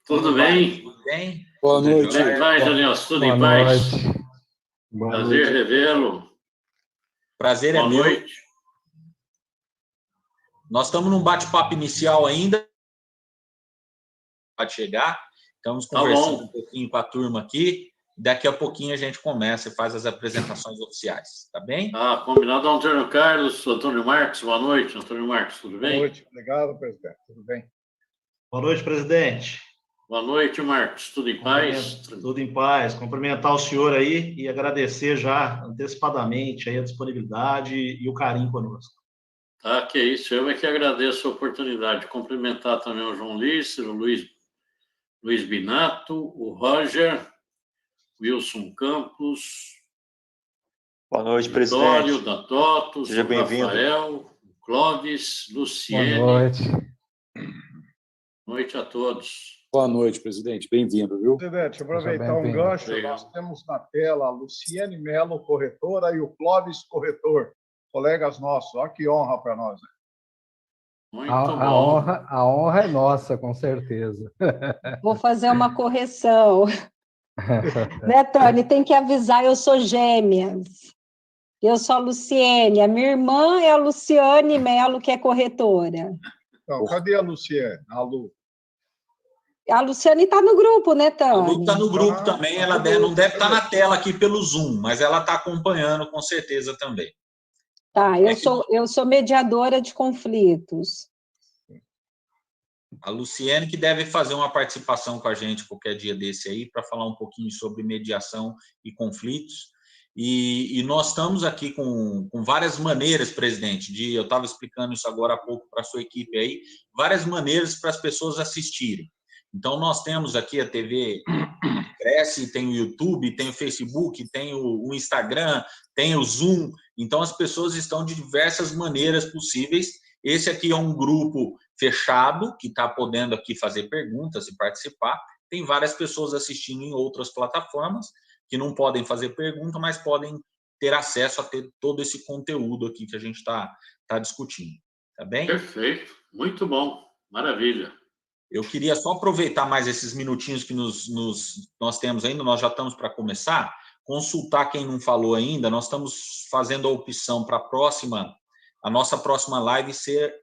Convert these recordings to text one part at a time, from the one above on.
Tudo bem? Tudo bem? Boa noite. Como é que vai, Daniel? Tudo em paz? Prazer revê-lo. Prazer é Boa meu. noite. Nós estamos num bate-papo inicial ainda. Pode chegar. Estamos conversando um pouquinho com a turma aqui. Daqui a pouquinho a gente começa e faz as apresentações oficiais. Tá bem? Combinado. Antônio Carlos, Antônio Marcos. Boa noite, Antônio Marcos. Tudo bem? Boa noite. Obrigado, presidente. Tudo bem? Boa noite, presidente. Boa noite, Marcos. Tudo em paz? Tudo em paz. Cumprimentar o senhor aí e agradecer já antecipadamente aí a disponibilidade e o carinho conosco. Tá, que isso. Eu é que agradeço a oportunidade de cumprimentar também o João Lícero, o Luiz Binato, o Roger, Wilson Campos. Boa noite, Vitório, presidente. da TOTUS, Seja bem-vindo. Rafael, Clóvis, Luciene. Boa noite. Boa noite a todos. Boa noite, presidente. Bem-vindo, viu? Presidente, aproveitar um gancho. Obrigado. Nós temos na tela a Luciene Melo, corretora, e o Clóvis, corretor. Colegas nossos. Olha que honra para nós. Muito bom. A honra é nossa, com certeza. Vou fazer uma correção. Né, Tony? Tem que avisar, eu sou gêmeas. Eu sou a Luciene. A minha irmã é a Luciane Melo, que é corretora. Então, cadê a Luciene? A Lu. A Luciane está no grupo, né, A Lu Tony? está no grupo também. Ela não deve estar na tela aqui pelo Zoom, mas ela está acompanhando com certeza também. Tá, eu sou mediadora de conflitos. A Luciene que deve fazer uma participação com a gente qualquer dia desse aí para falar um pouquinho sobre mediação e conflitos. E nós estamos aqui com várias maneiras, presidente, eu estava explicando isso agora há pouco para a sua equipe aí, várias maneiras para as pessoas assistirem. Então, nós temos aqui a TV Cresce, tem o YouTube, tem o Facebook, tem o Instagram, tem o Zoom. Então, as pessoas estão de diversas maneiras possíveis. Esse aqui é um grupo fechado, que está podendo aqui fazer perguntas e participar. Tem várias pessoas assistindo em outras plataformas, que não podem fazer pergunta, mas podem ter acesso a ter todo esse conteúdo aqui que a gente está discutindo. Tá bem? Perfeito. Muito bom. Maravilha. Eu queria só aproveitar mais esses minutinhos que nós temos ainda, nós já estamos para começar, consultar quem não falou ainda, nós estamos fazendo a opção para a nossa próxima live ser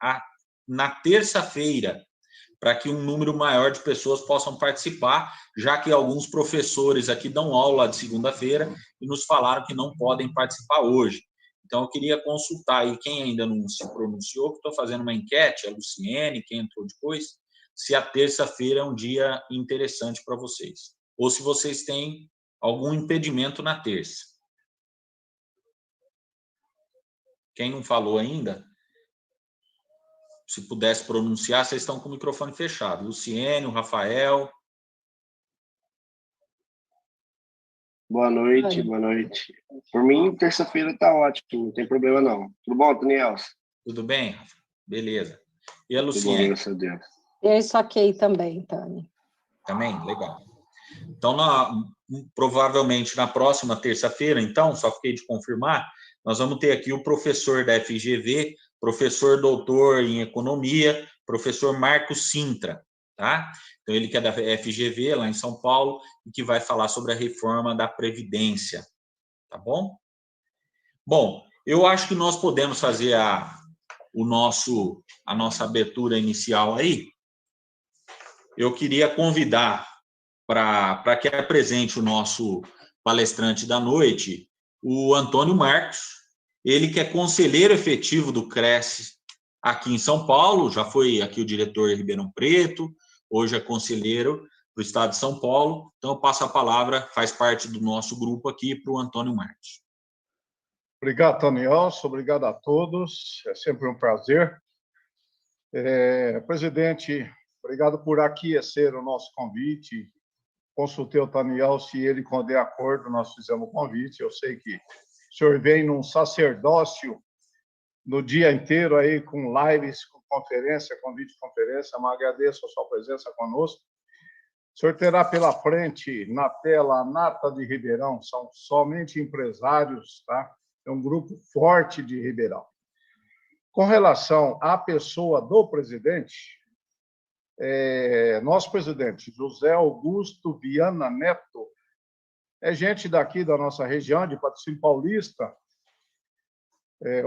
na terça-feira, para que um número maior de pessoas possam participar, já que alguns professores aqui dão aula de segunda-feira e nos falaram que não podem participar hoje. Então, eu queria consultar aí quem ainda não se pronunciou, que estou fazendo uma enquete, a Luciene, quem entrou depois, se a terça-feira é um dia interessante para vocês, ou se vocês têm algum impedimento na terça. Quem não falou ainda, se pudesse pronunciar, vocês estão com o microfone fechado. Luciene, o Rafael. Boa noite, boa noite. Por mim, terça-feira está ótimo, não tem problema não. Tudo bom, Daniel? Tudo bem? Beleza. E a Tudo bom, Luciene? graças a Deus. Eu saquei também, Tony. Também? Legal. Então, provavelmente na próxima terça-feira, então, só fiquei de confirmar, nós vamos ter aqui o professor da FGV, professor doutor em economia, professor Marcos Sintra, tá? Então, ele que é da FGV, lá em São Paulo, e que vai falar sobre a reforma da Previdência, tá bom? Bom, eu acho que nós podemos fazer a nossa abertura inicial aí. Eu queria convidar para que apresente o nosso palestrante da noite, o Antônio Marcos, ele que é conselheiro efetivo do Cresce aqui em São Paulo, já foi aqui o diretor em Ribeirão Preto, hoje é conselheiro do Estado de São Paulo. Então, eu passo a palavra, faz parte do nosso grupo aqui, para o Antônio Marcos. Obrigado, Daniel. Obrigado a todos. É sempre um prazer. Presidente, obrigado por aquecer o nosso convite. Consultei o Daniel, se ele der acordo, nós fizemos o convite. Eu sei que o senhor vem num sacerdócio no dia inteiro aí, com lives, com conferência, com videoconferência, mas agradeço a sua presença conosco. O senhor terá pela frente, na tela, a Nata de Ribeirão, são somente empresários, tá? É um grupo forte de Ribeirão. Com relação à pessoa do presidente, Nosso presidente, José Augusto Viana Neto, é gente daqui da nossa região, de Patrocínio Paulista.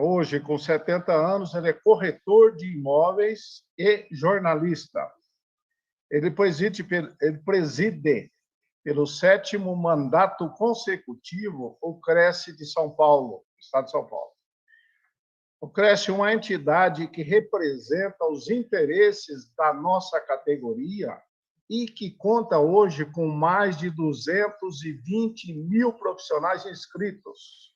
Hoje, com 70 anos, ele é corretor de imóveis e jornalista. Ele preside pelo 7º mandato consecutivo o Cresce de São Paulo, Estado de São Paulo. O Cresce é uma entidade que representa os interesses da nossa categoria e que conta hoje com mais de 220 mil profissionais inscritos.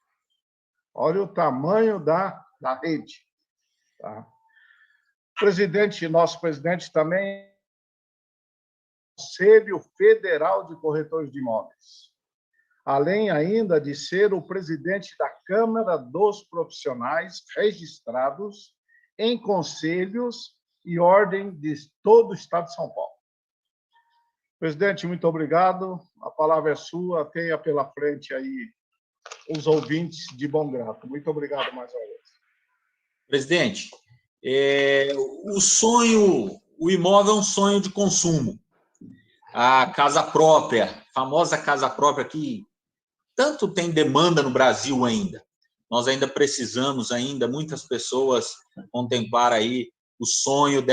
Olha o tamanho da rede. Tá? Nosso presidente também é o Conselho Federal de Corretores de Imóveis, além ainda de ser o presidente da Câmara dos Profissionais registrados em conselhos e ordem de todo o Estado de São Paulo. Presidente, muito obrigado. A palavra é sua. Tenha pela frente aí os ouvintes de bom grado. Muito obrigado mais uma vez. Presidente, o imóvel é um sonho de consumo. A casa própria, famosa casa própria que tanto tem demanda no Brasil ainda. Nós ainda precisamos, muitas pessoas contemplar aí o sonho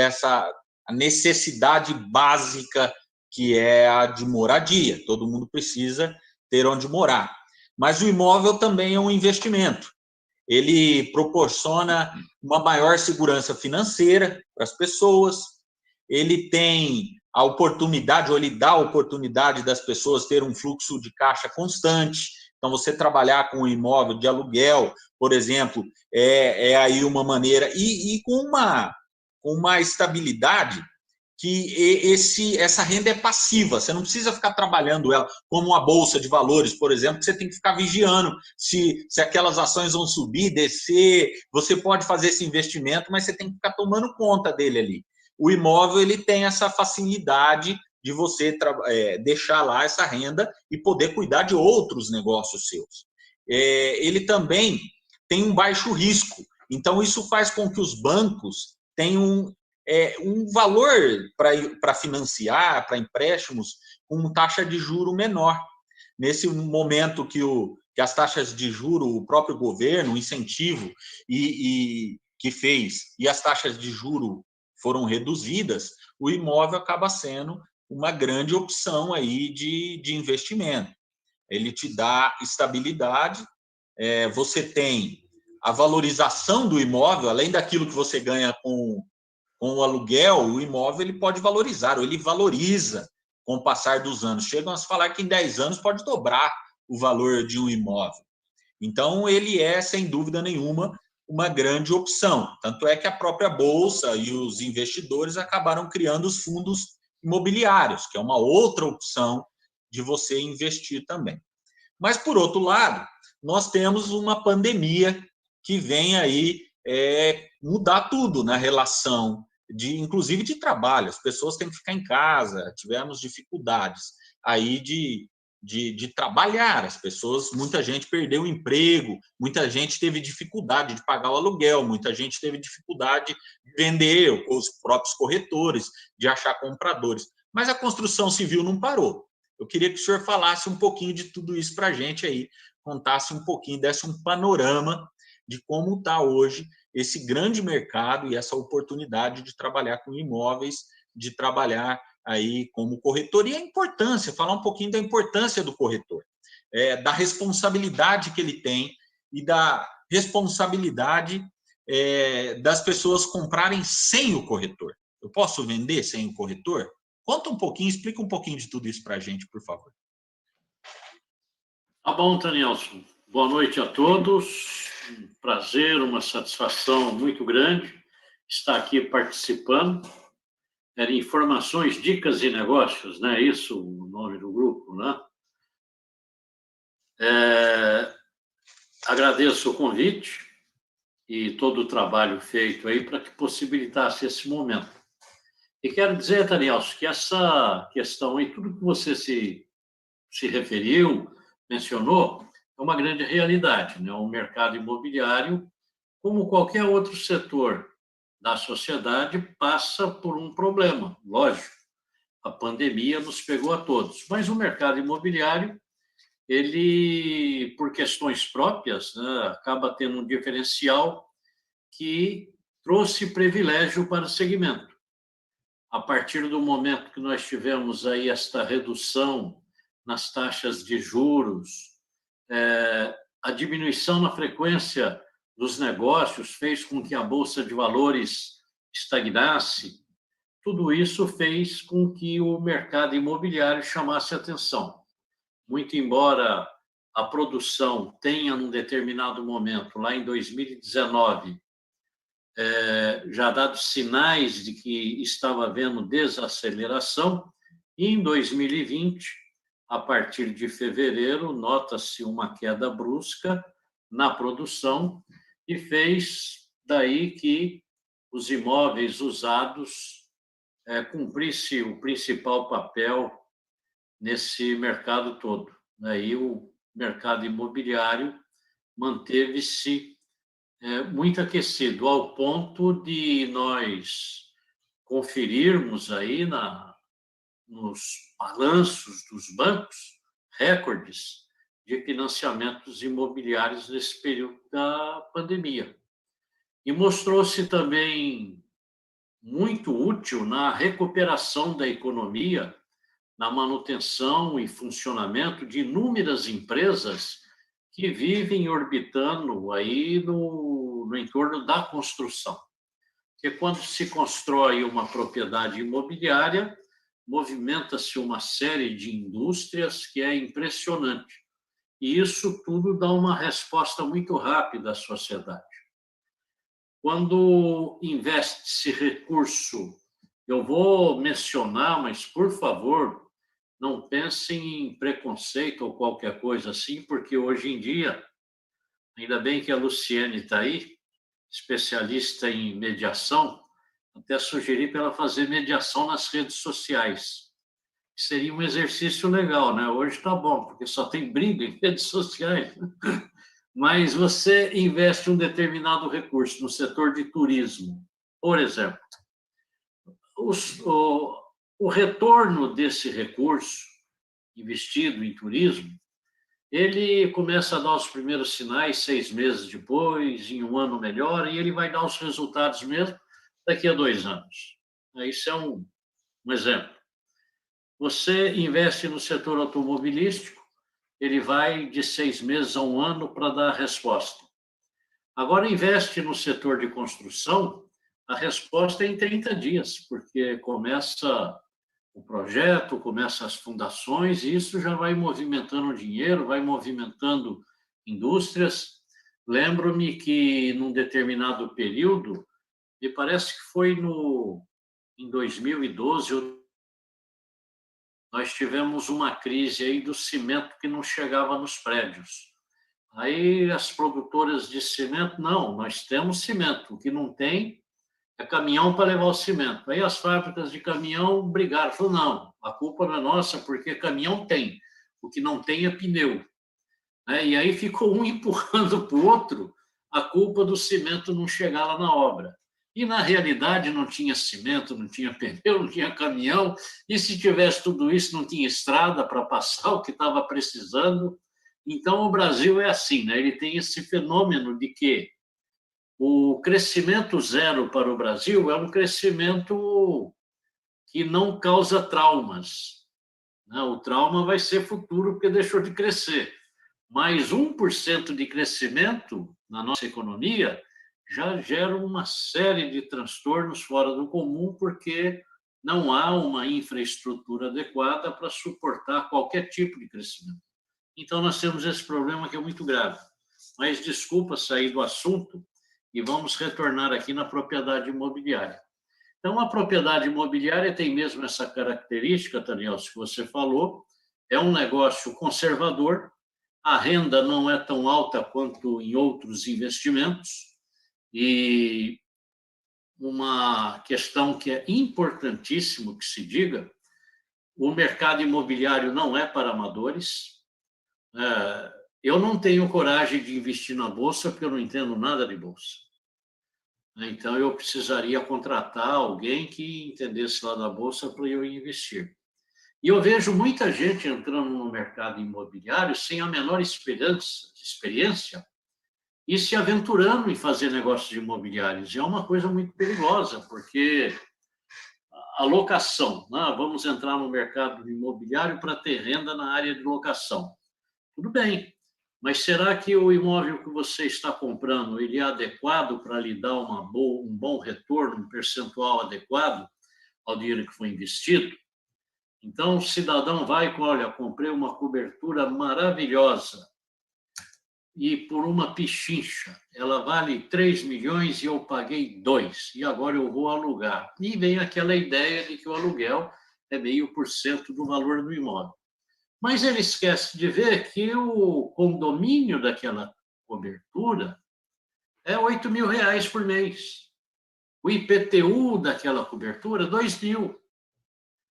a necessidade básica que é a de moradia. Todo mundo precisa ter onde morar. Mas o imóvel também é um investimento. Ele proporciona uma maior segurança financeira para as pessoas, ele tem a oportunidade, ou ele dá a oportunidade das pessoas ter um fluxo de caixa constante. Então, você trabalhar com um imóvel de aluguel, por exemplo, é aí uma maneira, e com uma estabilidade que essa renda é passiva, você não precisa ficar trabalhando ela, como uma bolsa de valores, por exemplo, que você tem que ficar vigiando se aquelas ações vão subir, descer. Você pode fazer esse investimento, mas você tem que ficar tomando conta dele ali. O imóvel ele tem essa facilidade de você deixar lá essa renda e poder cuidar de outros negócios seus. Ele também tem um baixo risco, então isso faz com que os bancos tenham um valor para financiar, para empréstimos, com taxa de juro menor. Nesse momento que as taxas de juro, o próprio governo, o incentivo que fez, e as taxas de juro foram reduzidas, o imóvel acaba sendo uma grande opção aí de investimento. Ele te dá estabilidade, você tem a valorização do imóvel, além daquilo que você ganha com o aluguel, o imóvel ele pode valorizar, ou ele valoriza com o passar dos anos. Chegam a se falar que em 10 anos pode dobrar o valor de um imóvel. Então, ele é, sem dúvida nenhuma, uma grande opção. Tanto é que a própria Bolsa e os investidores acabaram criando os fundos imobiliários, que é uma outra opção de você investir também. Mas, por outro lado, nós temos uma pandemia que vem aí mudar tudo na relação, inclusive de trabalho. As pessoas têm que ficar em casa, tivemos dificuldades aí de trabalhar. As pessoas, muita gente perdeu o emprego, muita gente teve dificuldade de pagar o aluguel, muita gente teve dificuldade de vender, os próprios corretores, de achar compradores. Mas a construção civil não parou. Eu queria que o senhor falasse um pouquinho de tudo isso para a gente aí, contasse um pouquinho, desse um panorama de como está hoje esse grande mercado e essa oportunidade de trabalhar com imóveis, de trabalhar aí como corretor, e a importância, falar um pouquinho da importância do corretor, da responsabilidade que ele tem e da responsabilidade das pessoas comprarem sem o corretor. Eu posso vender sem o corretor? Conta um pouquinho, explica um pouquinho de tudo isso para a gente, por favor. Tá bom, Danielson. Boa noite a todos. Um prazer, uma satisfação muito grande estar aqui participando. Era Informações, Dicas e Negócios, né? Isso o nome do grupo, né? Agradeço o convite e todo o trabalho feito aí para que possibilitasse esse momento. E quero dizer, Danielson, que essa questão aí, tudo que você se referiu, mencionou, é uma grande realidade, né? O mercado imobiliário, como qualquer outro setor da sociedade passa por um problema, lógico. A pandemia nos pegou a todos, mas o mercado imobiliário, ele, por questões próprias, né, acaba tendo um diferencial que trouxe privilégio para o segmento. A partir do momento que nós tivemos aí esta redução nas taxas de juros, a diminuição na frequência dos negócios fez com que a Bolsa de Valores estagnasse. Tudo isso fez com que o mercado imobiliário chamasse atenção. Muito embora a produção tenha, num determinado momento, lá em 2019, já dado sinais de que estava havendo desaceleração, e em 2020, a partir de fevereiro, nota-se uma queda brusca na produção e fez daí que os imóveis usados cumprisse o principal papel nesse mercado todo. Aí o mercado imobiliário manteve-se muito aquecido, ao ponto de nós conferirmos aí nos balanços dos bancos recordes de financiamentos imobiliários nesse período da pandemia. E mostrou-se também muito útil na recuperação da economia, na manutenção e funcionamento de inúmeras empresas que vivem orbitando aí no entorno da construção. Porque quando se constrói uma propriedade imobiliária, movimenta-se uma série de indústrias que é impressionante. E isso tudo dá uma resposta muito rápida à sociedade. Quando investe-se recurso, eu vou mencionar, mas, por favor, não pensem em preconceito ou qualquer coisa assim, porque hoje em dia, ainda bem que a Luciene está aí, especialista em mediação, até sugeri para ela fazer mediação nas redes sociais. Seria um exercício legal, né? Hoje está bom, porque só tem briga em redes sociais. Mas você investe um determinado recurso no setor de turismo, por exemplo. O retorno desse recurso investido em turismo, ele começa a dar os primeiros sinais 6 meses depois, em 1 ano melhor, e ele vai dar os resultados mesmo daqui a 2 anos. Isso é um exemplo. Você investe no setor automobilístico, ele vai de 6 meses a 1 ano para dar a resposta. Agora, investe no setor de construção, a resposta é em 30 dias, porque começa o projeto, começa as fundações, e isso já vai movimentando dinheiro, vai movimentando indústrias. Lembro-me que, num determinado período, me parece que foi em 2012, nós tivemos uma crise aí do cimento que não chegava nos prédios. Aí as produtoras de cimento, não, nós temos cimento, o que não tem é caminhão para levar o cimento. Aí as fábricas de caminhão brigaram, falaram, não, a culpa não é nossa, porque caminhão tem, o que não tem é pneu. E aí ficou um empurrando para o outro a culpa do cimento não chegar lá na obra. E, na realidade, não tinha cimento, não tinha pneu, não tinha caminhão, e se tivesse tudo isso, não tinha estrada para passar o que estava precisando. Então, o Brasil é assim, né? Ele tem esse fenômeno de que o crescimento zero para o Brasil é um crescimento que não causa traumas. O trauma vai ser futuro, porque deixou de crescer. Mas 1% de crescimento na nossa economia já gera uma série de transtornos fora do comum, porque não há uma infraestrutura adequada para suportar qualquer tipo de crescimento. Então, nós temos esse problema que é muito grave. Mas, desculpa sair do assunto, e vamos retornar aqui na propriedade imobiliária. Então, a propriedade imobiliária tem mesmo essa característica, Daniel, que você falou, é um negócio conservador, a renda não é tão alta quanto em outros investimentos, e uma questão que é importantíssimo que se diga, o mercado imobiliário não é para amadores. Eu não tenho coragem de investir na Bolsa porque eu não entendo nada de Bolsa. Então, eu precisaria contratar alguém que entendesse lá da Bolsa para eu investir. E eu vejo muita gente entrando no mercado imobiliário sem a menor experiência e se aventurando em fazer negócios imobiliários. E é uma coisa muito perigosa, porque a locação, né? Vamos entrar no mercado imobiliário para ter renda na área de locação. Tudo bem, mas será que o imóvel que você está comprando ele é adequado para lhe dar um bom retorno, um percentual adequado ao dinheiro que foi investido? Então, o cidadão vai com, olha, comprei uma cobertura maravilhosa e por uma pichincha, ela vale 3 milhões e eu paguei 2, e agora eu vou alugar. E vem aquela ideia de que o aluguel é 0,5% do valor do imóvel. Mas ele esquece de ver que o condomínio daquela cobertura é R$8.000 por mês. O IPTU daquela cobertura, 2.000.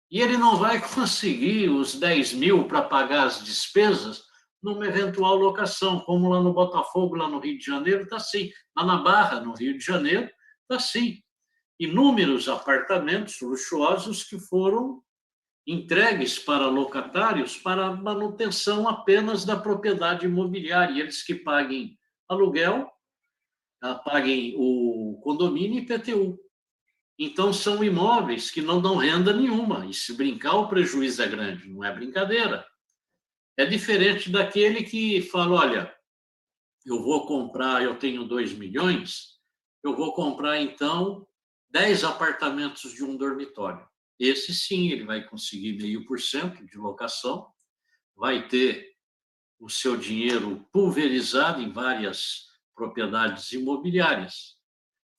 E ele não vai conseguir os 10 mil para pagar as despesas numa eventual locação, como lá no Botafogo, lá no Rio de Janeiro, está assim. Lá na Barra, no Rio de Janeiro, está assim. Inúmeros apartamentos luxuosos que foram entregues para locatários para manutenção apenas da propriedade imobiliária. E eles que paguem aluguel, paguem o condomínio e IPTU. Então, são imóveis que não dão renda nenhuma. E se brincar, o prejuízo é grande. Não é brincadeira. É diferente daquele que fala, olha, eu vou comprar, eu tenho 2 milhões, eu vou comprar, então, 10 apartamentos de um dormitório. Esse, sim, ele vai conseguir 0,5% de locação, vai ter o seu dinheiro pulverizado em várias propriedades imobiliárias.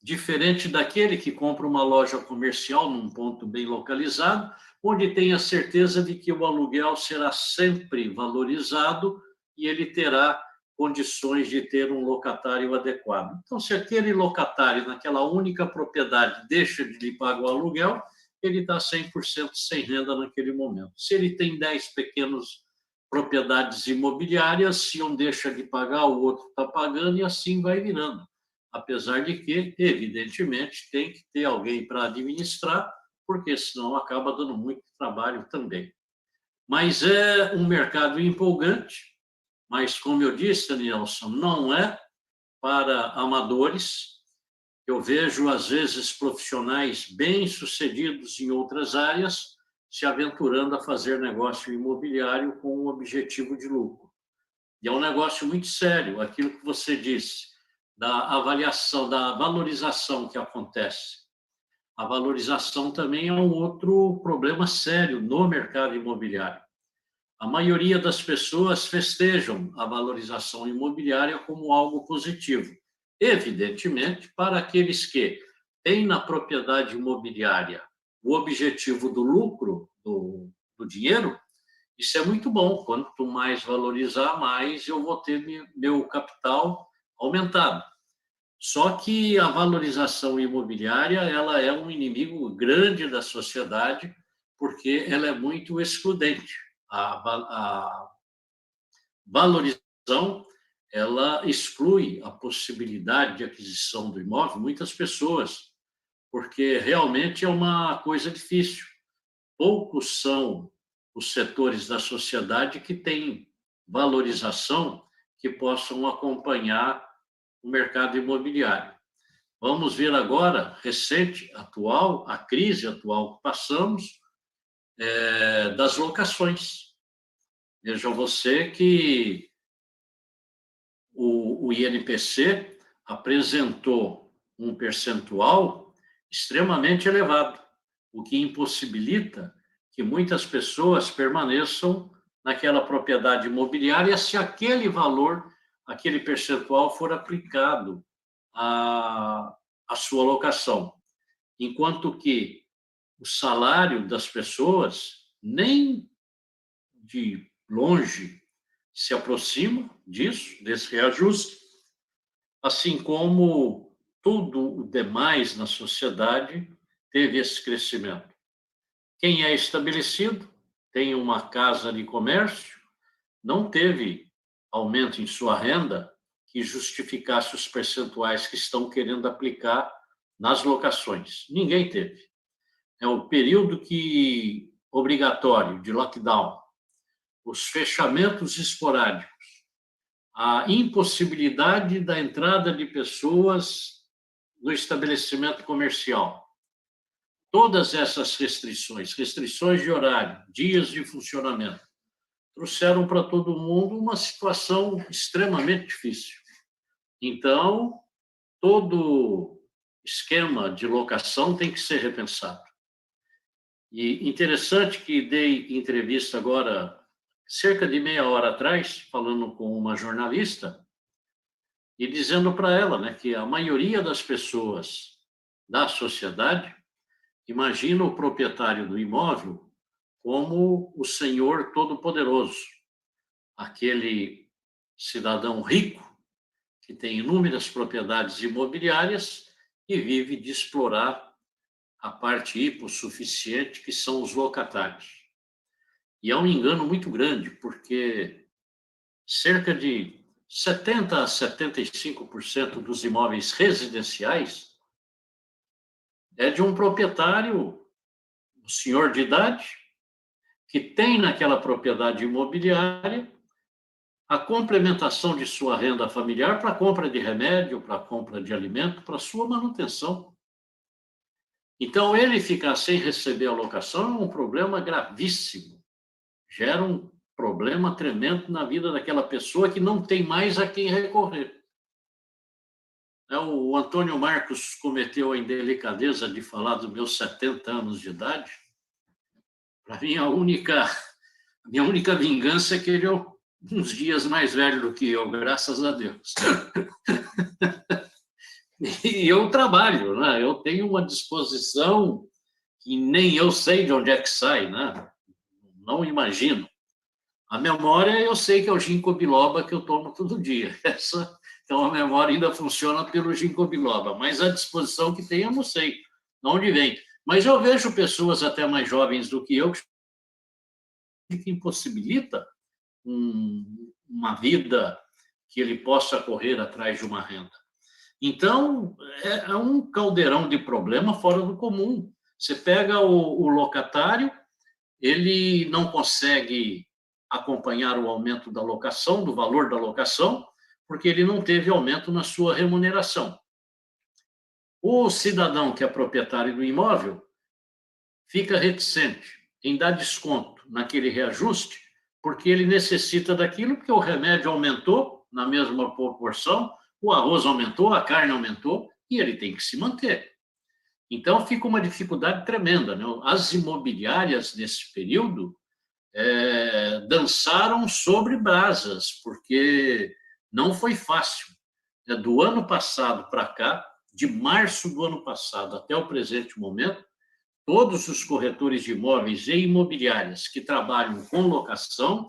Diferente daquele que compra uma loja comercial num ponto bem localizado, onde tem a certeza de que o aluguel será sempre valorizado e ele terá condições de ter um locatário adequado. Então, se aquele locatário, naquela única propriedade, deixa de lhe pagar o aluguel, ele está 100% sem renda naquele momento. Se ele tem 10 pequenas propriedades imobiliárias, se um deixa de pagar, o outro está pagando e assim vai virando. Apesar de que, evidentemente, tem que ter alguém para administrar, porque senão acaba dando muito trabalho também. Mas é um mercado empolgante, mas, como eu disse, Danielson, não é para amadores. Eu vejo, às vezes, profissionais bem-sucedidos em outras áreas se aventurando a fazer negócio imobiliário com o objetivo de lucro. E é um negócio muito sério, aquilo que você disse, da avaliação, da valorização que acontece. A valorização também é um outro problema sério no mercado imobiliário. A maioria das pessoas festejam a valorização imobiliária como algo positivo. Evidentemente, para aqueles que têm na propriedade imobiliária o objetivo do lucro, do dinheiro, isso é muito bom. Quanto mais valorizar, mais eu vou ter meu capital aumentado. Só que a valorização imobiliária ela é um inimigo grande da sociedade, porque ela é muito excludente. A valorização ela exclui a possibilidade de aquisição do imóvel muitas pessoas, porque realmente é uma coisa difícil. Poucos são os setores da sociedade que têm valorização que possam acompanhar o mercado imobiliário. Vamos ver agora, recente, atual, a crise atual que passamos, das locações. Veja você que o INPC apresentou um percentual extremamente elevado, o que impossibilita que muitas pessoas permaneçam naquela propriedade imobiliária se aquele valor, aquele percentual for aplicado à sua locação. Enquanto que o salário das pessoas nem de longe se aproxima disso, desse reajuste, assim como tudo o demais na sociedade teve esse crescimento. Quem é estabelecido, tem uma casa de comércio, não teve aumento em sua renda que justificasse os percentuais que estão querendo aplicar nas locações. Ninguém teve. É o período obrigatório de lockdown, os fechamentos esporádicos, a impossibilidade da entrada de pessoas no estabelecimento comercial. Todas essas restrições de horário, dias de funcionamento, trouxeram para todo mundo uma situação extremamente difícil. Então, todo esquema de locação tem que ser repensado. E interessante que dei entrevista agora, cerca de meia hora atrás, falando com uma jornalista, e dizendo para ela, né, que a maioria das pessoas da sociedade imagina o proprietário do imóvel como o senhor todo-poderoso, aquele cidadão rico que tem inúmeras propriedades imobiliárias e vive de explorar a parte hipossuficiente, que são os locatários. E é um engano muito grande, porque cerca de 70% a 75% dos imóveis residenciais é de um proprietário, um senhor de idade, que tem naquela propriedade imobiliária a complementação de sua renda familiar para a compra de remédio, para a compra de alimento, para a sua manutenção. Então, ele ficar sem receber a locação é um problema gravíssimo. Gera um problema tremendo na vida daquela pessoa que não tem mais a quem recorrer. O Antônio Marcos cometeu a indelicadeza de falar dos meus 70 anos de idade. Para mim, a minha única vingança é que ele é uns dias mais velho do que eu, graças a Deus. E eu trabalho, né? Eu tenho uma disposição que nem eu sei de onde é que sai, né? Não imagino. A memória, eu sei que é o ginkgo biloba que eu tomo todo dia. Então, a memória ainda funciona pelo ginkgo biloba, mas a disposição que tem, eu não sei de onde vem. Mas eu vejo pessoas até mais jovens do que eu que impossibilita uma vida que ele possa correr atrás de uma renda. Então, é um caldeirão de problema fora do comum. Você pega o locatário, ele não consegue acompanhar o aumento da locação, do valor da locação, porque ele não teve aumento na sua remuneração. O cidadão que é proprietário do imóvel fica reticente em dar desconto naquele reajuste, porque ele necessita daquilo, porque o remédio aumentou na mesma proporção, o arroz aumentou, a carne aumentou, e ele tem que se manter. Então, fica uma dificuldade tremenda, né? As imobiliárias, nesse período, dançaram sobre brasas, porque não foi fácil. Do ano passado para cá, de março do ano passado até o presente momento, todos os corretores de imóveis e imobiliárias que trabalham com locação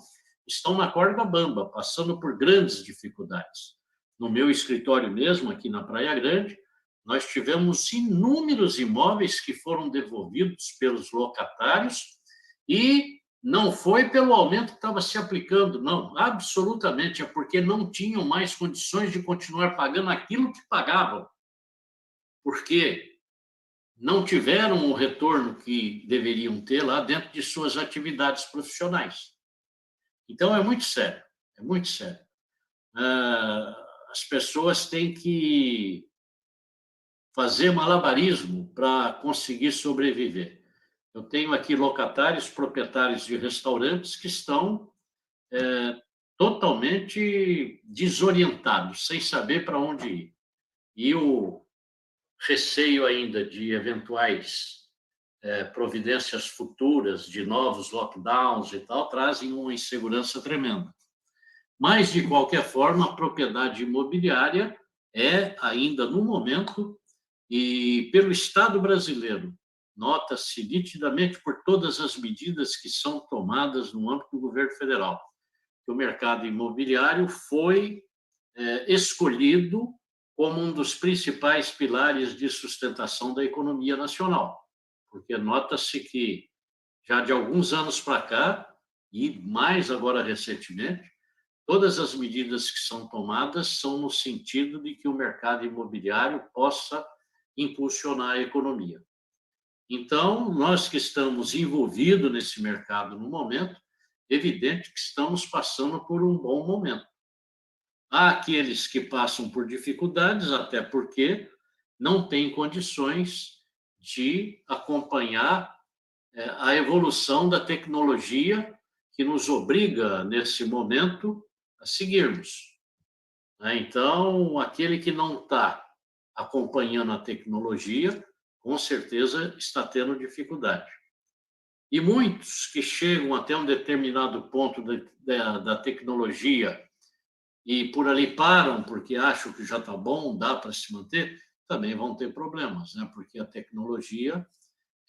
estão na corda bamba, passando por grandes dificuldades. No meu escritório mesmo, aqui na Praia Grande, nós tivemos inúmeros imóveis que foram devolvidos pelos locatários e não foi pelo aumento que estava se aplicando, não, absolutamente, é porque não tinham mais condições de continuar pagando aquilo que pagavam, porque não tiveram o retorno que deveriam ter lá dentro de suas atividades profissionais. Então, é muito sério, é muito sério. As pessoas têm que fazer malabarismo para conseguir sobreviver. Eu tenho aqui locatários, proprietários de restaurantes que estão totalmente desorientados, sem saber para onde ir. E o receio ainda de eventuais providências futuras, de novos lockdowns e tal, trazem uma insegurança tremenda. Mas, de qualquer forma, a propriedade imobiliária é ainda, no momento, e pelo Estado brasileiro, nota-se nitidamente por todas as medidas que são tomadas no âmbito do governo federal, que o mercado imobiliário foi escolhido como um dos principais pilares de sustentação da economia nacional, porque nota-se que já de alguns anos para cá, e mais agora recentemente, todas as medidas que são tomadas são no sentido de que o mercado imobiliário possa impulsionar a economia. Então, nós que estamos envolvidos nesse mercado no momento, evidente que estamos passando por um bom momento. Há aqueles que passam por dificuldades, até porque não têm condições de acompanhar a evolução da tecnologia que nos obriga, nesse momento, a seguirmos. Então, aquele que não está acompanhando a tecnologia, com certeza está tendo dificuldade. E muitos que chegam até um determinado ponto da tecnologia e por ali param porque acham que já está bom, dá para se manter, também vão ter problemas, né? Porque a tecnologia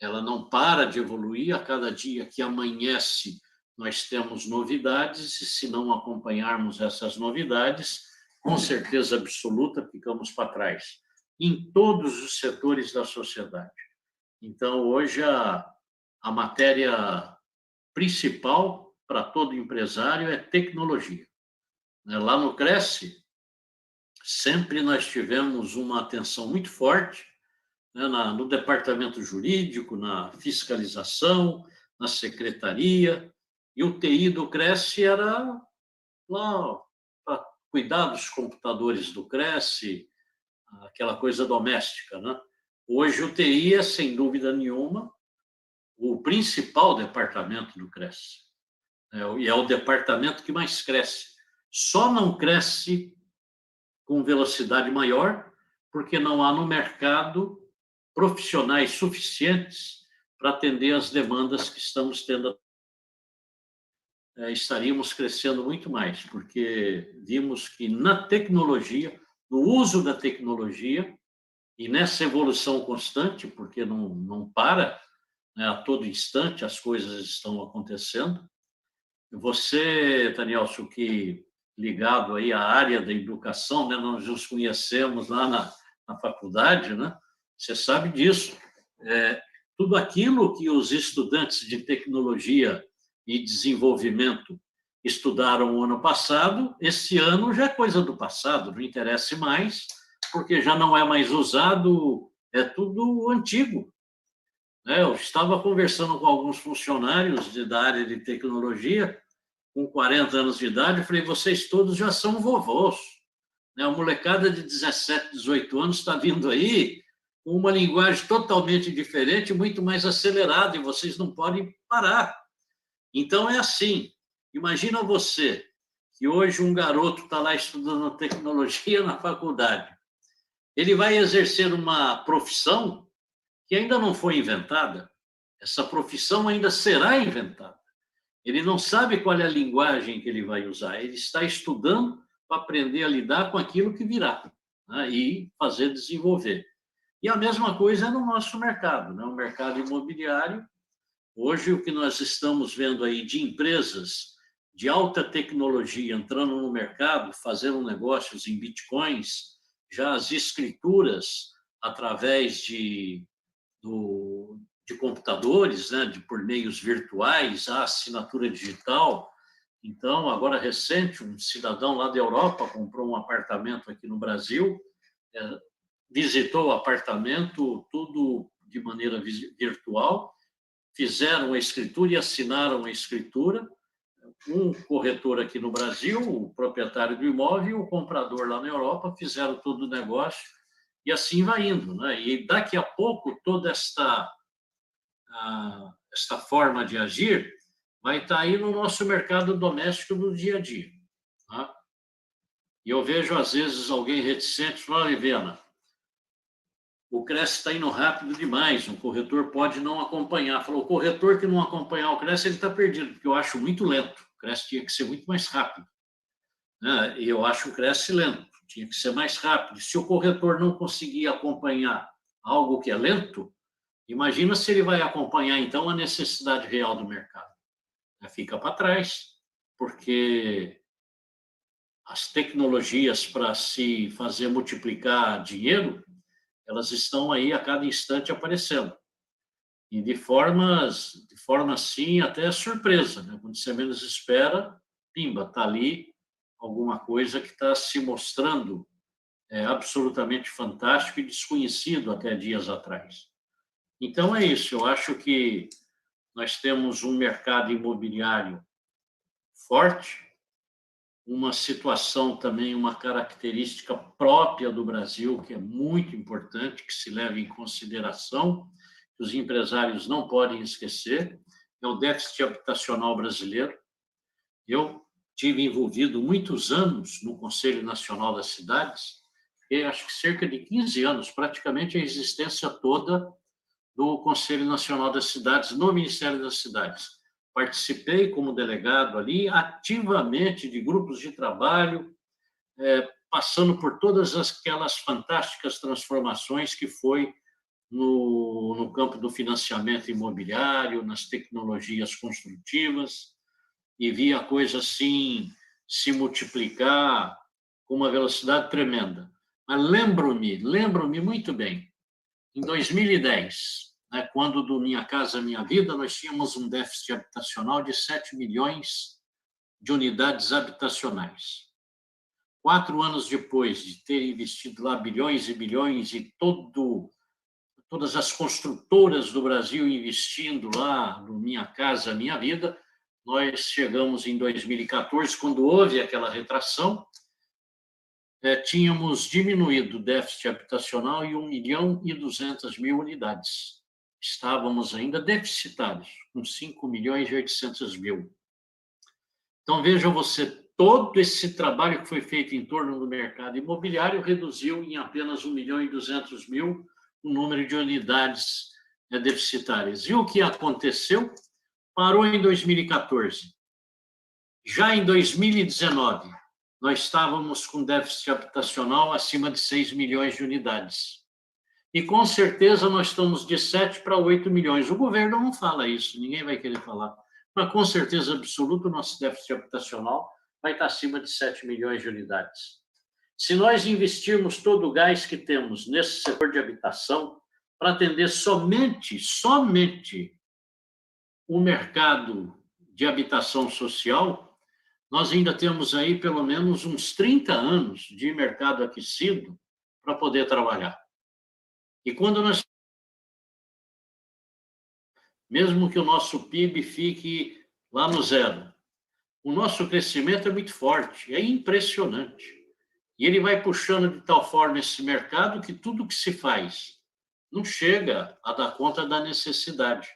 ela não para de evoluir, a cada dia que amanhece nós temos novidades, e se não acompanharmos essas novidades, com certeza absoluta ficamos para trás, em todos os setores da sociedade. Então, hoje, a matéria principal para todo empresário é tecnologia. Lá no Cresce, sempre nós tivemos uma atenção muito forte, né, no departamento jurídico, na fiscalização, na secretaria, e o TI do Cresce era lá para cuidar dos computadores do Cresce, aquela coisa doméstica, né? Hoje o TI é, sem dúvida nenhuma, o principal departamento do Cresce. E é o departamento que mais cresce. Só não cresce com velocidade maior porque não há no mercado profissionais suficientes para atender as demandas que estamos tendo. Estaríamos crescendo muito mais, porque vimos que na tecnologia, no uso da tecnologia, e nessa evolução constante, porque não para, né, a todo instante as coisas estão acontecendo. Você, Danielson, que ligado aí à área da educação, né, nós nos conhecemos lá na faculdade, né? Você sabe disso. Tudo aquilo que os estudantes de tecnologia e desenvolvimento estudaram o ano passado, esse ano já é coisa do passado, não interessa mais, porque já não é mais usado, é tudo antigo. Eu estava conversando com alguns funcionários da área de tecnologia, com 40 anos de idade, eu falei, vocês todos já são vovôs. A molecada de 17, 18 anos está vindo aí com uma linguagem totalmente diferente, muito mais acelerada, e vocês não podem parar. Então, é assim, imagina você, que hoje um garoto está lá estudando tecnologia na faculdade, ele vai exercer uma profissão que ainda não foi inventada, essa profissão ainda será inventada. Ele não sabe qual é a linguagem que ele vai usar, ele está estudando para aprender a lidar com aquilo que virá, né, e fazer desenvolver. E a mesma coisa é no nosso mercado, né? O mercado imobiliário. Hoje, o que nós estamos vendo aí de empresas de alta tecnologia entrando no mercado, fazendo negócios em bitcoins, já as escrituras através de computadores, né, por meios virtuais, a assinatura digital. Então, agora recente, um cidadão lá da Europa comprou um apartamento aqui no Brasil, visitou o apartamento, tudo de maneira virtual, fizeram a escritura e assinaram a escritura, um corretor aqui no Brasil, o proprietário do imóvel e o comprador lá na Europa fizeram todo o negócio, e assim vai indo, né? E daqui a pouco toda esta forma de agir vai estar aí no nosso mercado doméstico do dia a dia. Tá? E eu vejo, às vezes, alguém reticente falar, Ivena, o Cresce está indo rápido demais, o corretor pode não acompanhar. Falou, o corretor que não acompanhar o Cresce, ele está perdido, porque eu acho muito lento. O Cresce tinha que ser muito mais rápido. Né? E eu acho o Cresce lento, tinha que ser mais rápido. Se o corretor não conseguir acompanhar algo que é lento, imagina se ele vai acompanhar, então, a necessidade real do mercado. Fica para trás, porque as tecnologias para se fazer multiplicar dinheiro, elas estão aí a cada instante aparecendo. E de forma assim, até surpresa, né? Quando você menos espera, pimba, está ali alguma coisa que está se mostrando absolutamente fantástico e desconhecido até dias atrás. Então, é isso. Eu acho que nós temos um mercado imobiliário forte, uma situação também, uma característica própria do Brasil, que é muito importante, que se leva em consideração, que os empresários não podem esquecer, é o déficit habitacional brasileiro. Eu tive envolvido muitos anos no Conselho Nacional das Cidades, e acho que cerca de 15 anos, praticamente a existência toda do Conselho Nacional das Cidades, no Ministério das Cidades. Participei como delegado ali, ativamente, de grupos de trabalho, passando por todas aquelas fantásticas transformações que foi no campo do financiamento imobiliário, nas tecnologias construtivas, e vi a coisa assim se multiplicar com uma velocidade tremenda. Mas lembro-me muito bem, em 2010, quando do Minha Casa Minha Vida, nós tínhamos um déficit habitacional de 7 milhões de unidades habitacionais. 4 anos depois de ter investido lá bilhões e bilhões e todas as construtoras do Brasil investindo lá no Minha Casa Minha Vida, nós chegamos em 2014, quando houve aquela retração, tínhamos diminuído o déficit habitacional em 1.200.000 unidades. Estávamos ainda deficitários, com 5.800.000. Então, veja você, todo esse trabalho que foi feito em torno do mercado imobiliário reduziu em apenas 1.200.000 o número de unidades deficitárias. E o que aconteceu? Parou em 2014. Já em 2019, nós estávamos com déficit habitacional acima de 6 milhões de unidades. E, com certeza, nós estamos de 7 para 8 milhões. O governo não fala isso, ninguém vai querer falar. Mas, com certeza absoluta, o nosso déficit habitacional vai estar acima de 7 milhões de unidades. Se nós investirmos todo o gás que temos nesse setor de habitação para atender somente o mercado de habitação social, nós ainda temos aí pelo menos uns 30 anos de mercado aquecido para poder trabalhar. E quando nós... Mesmo que o nosso PIB fique lá no zero, o nosso crescimento é muito forte, é impressionante. E ele vai puxando de tal forma esse mercado que tudo que se faz não chega a dar conta da necessidade.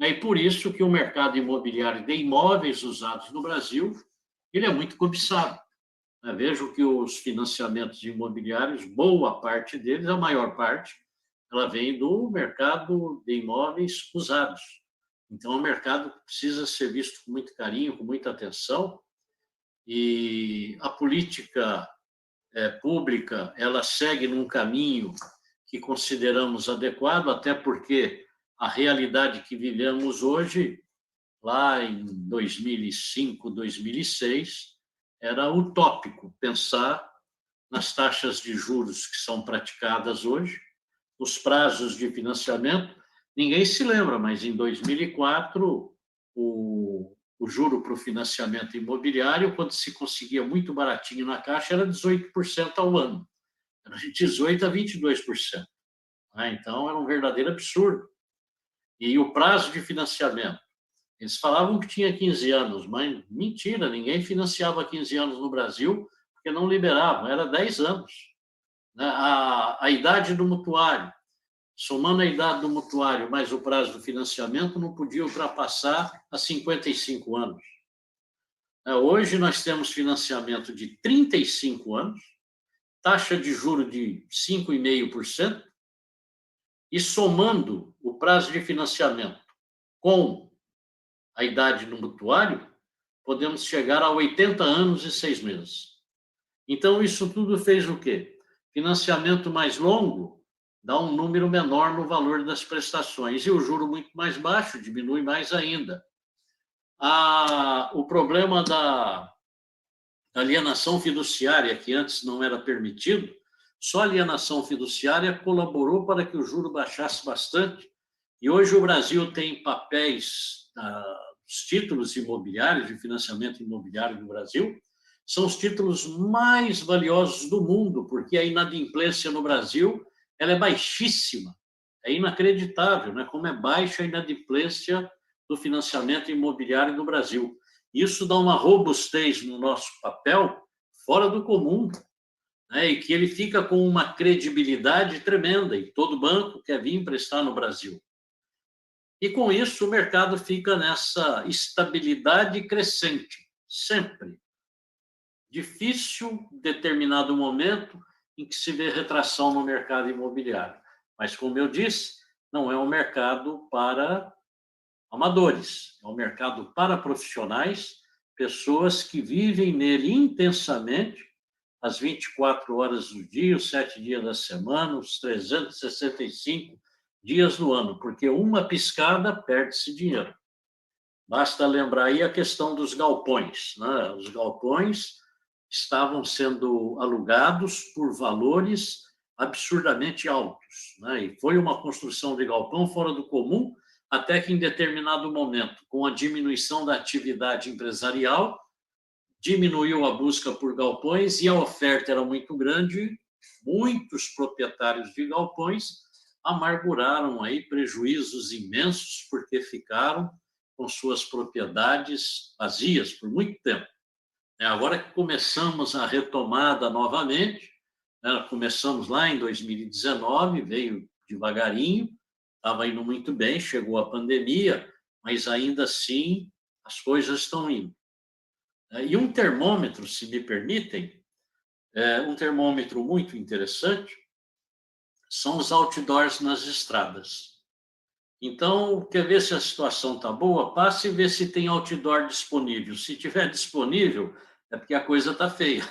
E por isso que o mercado imobiliário de imóveis usados no Brasil, ele é muito cobiçado. Vejo que os financiamentos imobiliários, boa parte deles, a maior parte, ela vem do mercado de imóveis usados. Então, é um mercado que precisa ser visto com muito carinho, com muita atenção, e a política pública, ela segue num caminho que consideramos adequado, até porque a realidade que vivemos hoje, lá em 2005, 2006, era utópico pensar nas taxas de juros que são praticadas hoje, os prazos de financiamento. Ninguém se lembra, mas em 2004, o juro para o financiamento imobiliário, quando se conseguia muito baratinho na Caixa, era 18% ao ano. Era de 18% a 22%. Então, era um verdadeiro absurdo. E o prazo de financiamento, eles falavam que tinha 15 anos, mas mentira, ninguém financiava 15 anos no Brasil, porque não liberavam, era 10 anos. A idade do mutuário, somando a idade do mutuário mais o prazo do financiamento, não podia ultrapassar a 55 anos. Hoje nós temos financiamento de 35 anos, taxa de juros de 5,5%, e somando o prazo de financiamento com a idade do mutuário, podemos chegar a 80 anos e 6 meses. Então, isso tudo fez o quê? Financiamento mais longo dá um número menor no valor das prestações, e o juro muito mais baixo diminui mais ainda. O problema da alienação fiduciária, que antes não era permitido, só a alienação fiduciária colaborou para que o juro baixasse bastante, e hoje o Brasil tem papéis, os títulos imobiliários, de financiamento imobiliário do Brasil, são os títulos mais valiosos do mundo, porque a inadimplência no Brasil ela é baixíssima. É inacreditável, né? Como é baixa a inadimplência do financiamento imobiliário no Brasil. Isso dá uma robustez no nosso papel fora do comum, né? E que ele fica com uma credibilidade tremenda, e todo banco quer vir emprestar no Brasil. E com isso o mercado fica nessa estabilidade crescente, sempre. Difícil determinado momento em que se vê retração no mercado imobiliário. Mas, como eu disse, não é um mercado para amadores, é um mercado para profissionais, pessoas que vivem nele intensamente, as 24 horas do dia, os 7 dias da semana, os 365 dias do ano, porque uma piscada perde-se dinheiro. Basta lembrar aí a questão dos galpões, né? Os galpões estavam sendo alugados por valores absurdamente altos, né? E foi uma construção de galpão fora do comum, até que em determinado momento, com a diminuição da atividade empresarial, diminuiu a busca por galpões e a oferta era muito grande, muitos proprietários de galpões amarguraram aí prejuízos imensos porque ficaram com suas propriedades vazias por muito tempo. Agora que começamos a retomada novamente, né, começamos lá em 2019, veio devagarinho, estava indo muito bem, chegou a pandemia, mas ainda assim as coisas estão indo. E um termômetro, se me permitem, um termômetro muito interessante, são os outdoors nas estradas. Então, quer ver se a situação está boa? Passe e vê se tem outdoor disponível. Se tiver disponível, é porque a coisa está feia.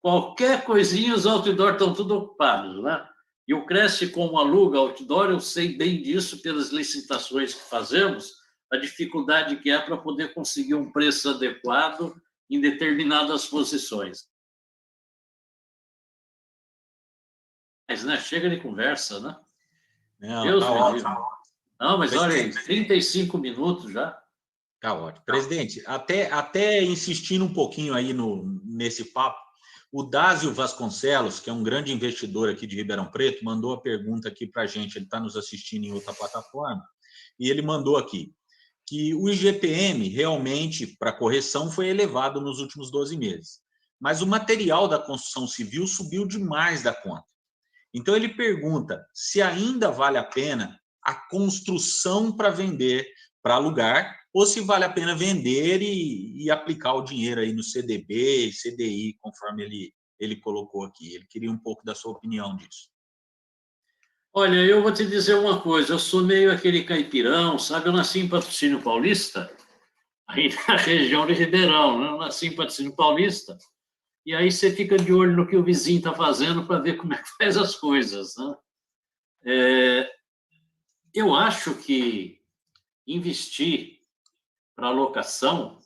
Qualquer coisinha, os outdoors estão tudo ocupados, né? E o Cresce, como aluga outdoor, eu sei bem disso pelas licitações que fazemos, a dificuldade que é para poder conseguir um preço adequado em determinadas posições. Mas, né, chega de conversa, né? Não, Deus tá me ótimo. livre. Não, mas olha aí, Presidente. 35 minutos já. Tá ótimo. Presidente, até insistindo um pouquinho aí nesse papo, o Dásio Vasconcelos, que é um grande investidor aqui de Ribeirão Preto, mandou a pergunta aqui para a gente, ele está nos assistindo em outra plataforma, e ele mandou aqui que o IGPM realmente, para correção, foi elevado nos últimos 12 meses, mas o material da construção civil subiu demais da conta. Então, ele pergunta se ainda vale a pena a construção para vender, para alugar, ou se vale a pena vender e aplicar o dinheiro aí no CDB, CDI, conforme ele colocou aqui. Ele queria um pouco da sua opinião disso. Olha, eu vou te dizer uma coisa, eu sou meio aquele caipirão, sabe? Eu nasci em Patrocínio Paulista, aí na região de Ribeirão, né? Eu nasci em Patrocínio Paulista, e aí você fica de olho no que o vizinho está fazendo para ver como é que faz as coisas, né? Eu acho que investir para locação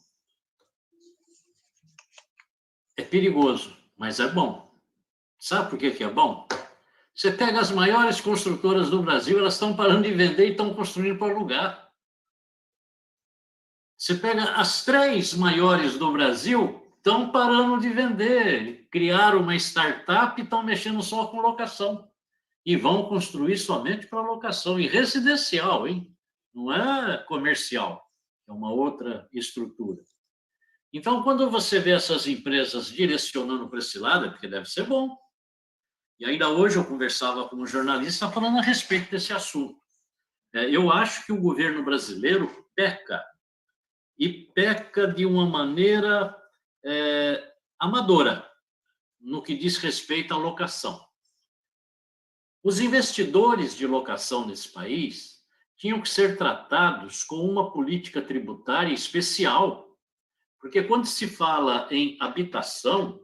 é perigoso, mas é bom. Sabe por que é bom? Você pega as maiores construtoras do Brasil, elas estão parando de vender e estão construindo para alugar. Você pega as 3 maiores do Brasil, estão parando de vender, criaram uma startup e estão mexendo só com locação. E vão construir somente para locação, e residencial, hein? Não é comercial, é uma outra estrutura. Então, quando você vê essas empresas direcionando para esse lado, é porque deve ser bom. E ainda hoje eu conversava com um jornalista falando a respeito desse assunto. Eu acho que o governo brasileiro peca, e peca de uma maneira amadora, no que diz respeito à locação. Os investidores de locação nesse país tinham que ser tratados com uma política tributária especial, porque quando se fala em habitação,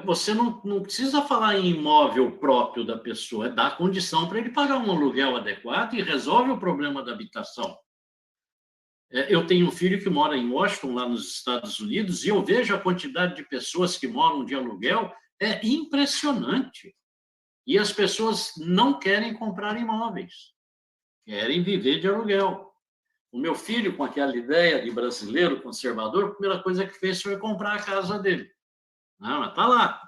você não precisa falar em imóvel próprio da pessoa, é dar condição para ele pagar um aluguel adequado e resolve o problema da habitação. Eu tenho um filho que mora em Washington, lá nos Estados Unidos, e eu vejo a quantidade de pessoas que moram de aluguel, é impressionante. E as pessoas não querem comprar imóveis, querem viver de aluguel. O meu filho, com aquela ideia de brasileiro conservador, a primeira coisa que fez foi comprar a casa dele. Não, mas está lá.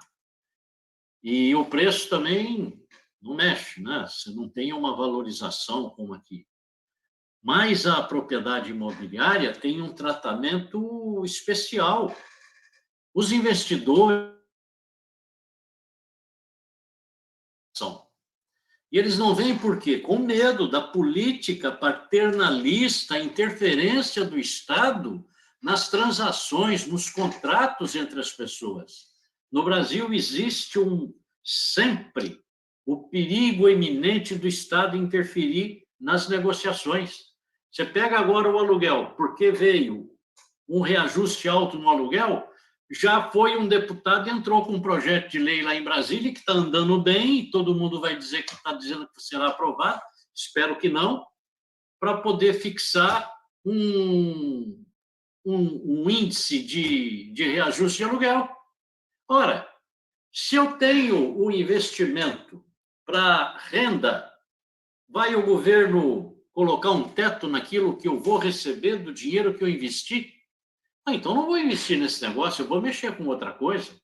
E o preço também não mexe, né? Você não tem uma valorização como aqui. Mas a propriedade imobiliária tem um tratamento especial. Os investidores são. E eles não vêm por quê? Com medo da política paternalista, a interferência do Estado nas transações, nos contratos entre as pessoas. No Brasil existe sempre o perigo iminente do Estado interferir nas negociações. Você pega agora o aluguel, porque veio um reajuste alto no aluguel, já foi um deputado e entrou com um projeto de lei lá em Brasília que está andando bem, e todo mundo vai dizer que está dizendo que será aprovado, espero que não, para poder fixar um índice de reajuste de aluguel. Ora, se eu tenho um investimento para renda, vai o governo colocar um teto naquilo que eu vou receber do dinheiro que eu investi? Então não vou investir nesse negócio, eu vou mexer com outra coisa.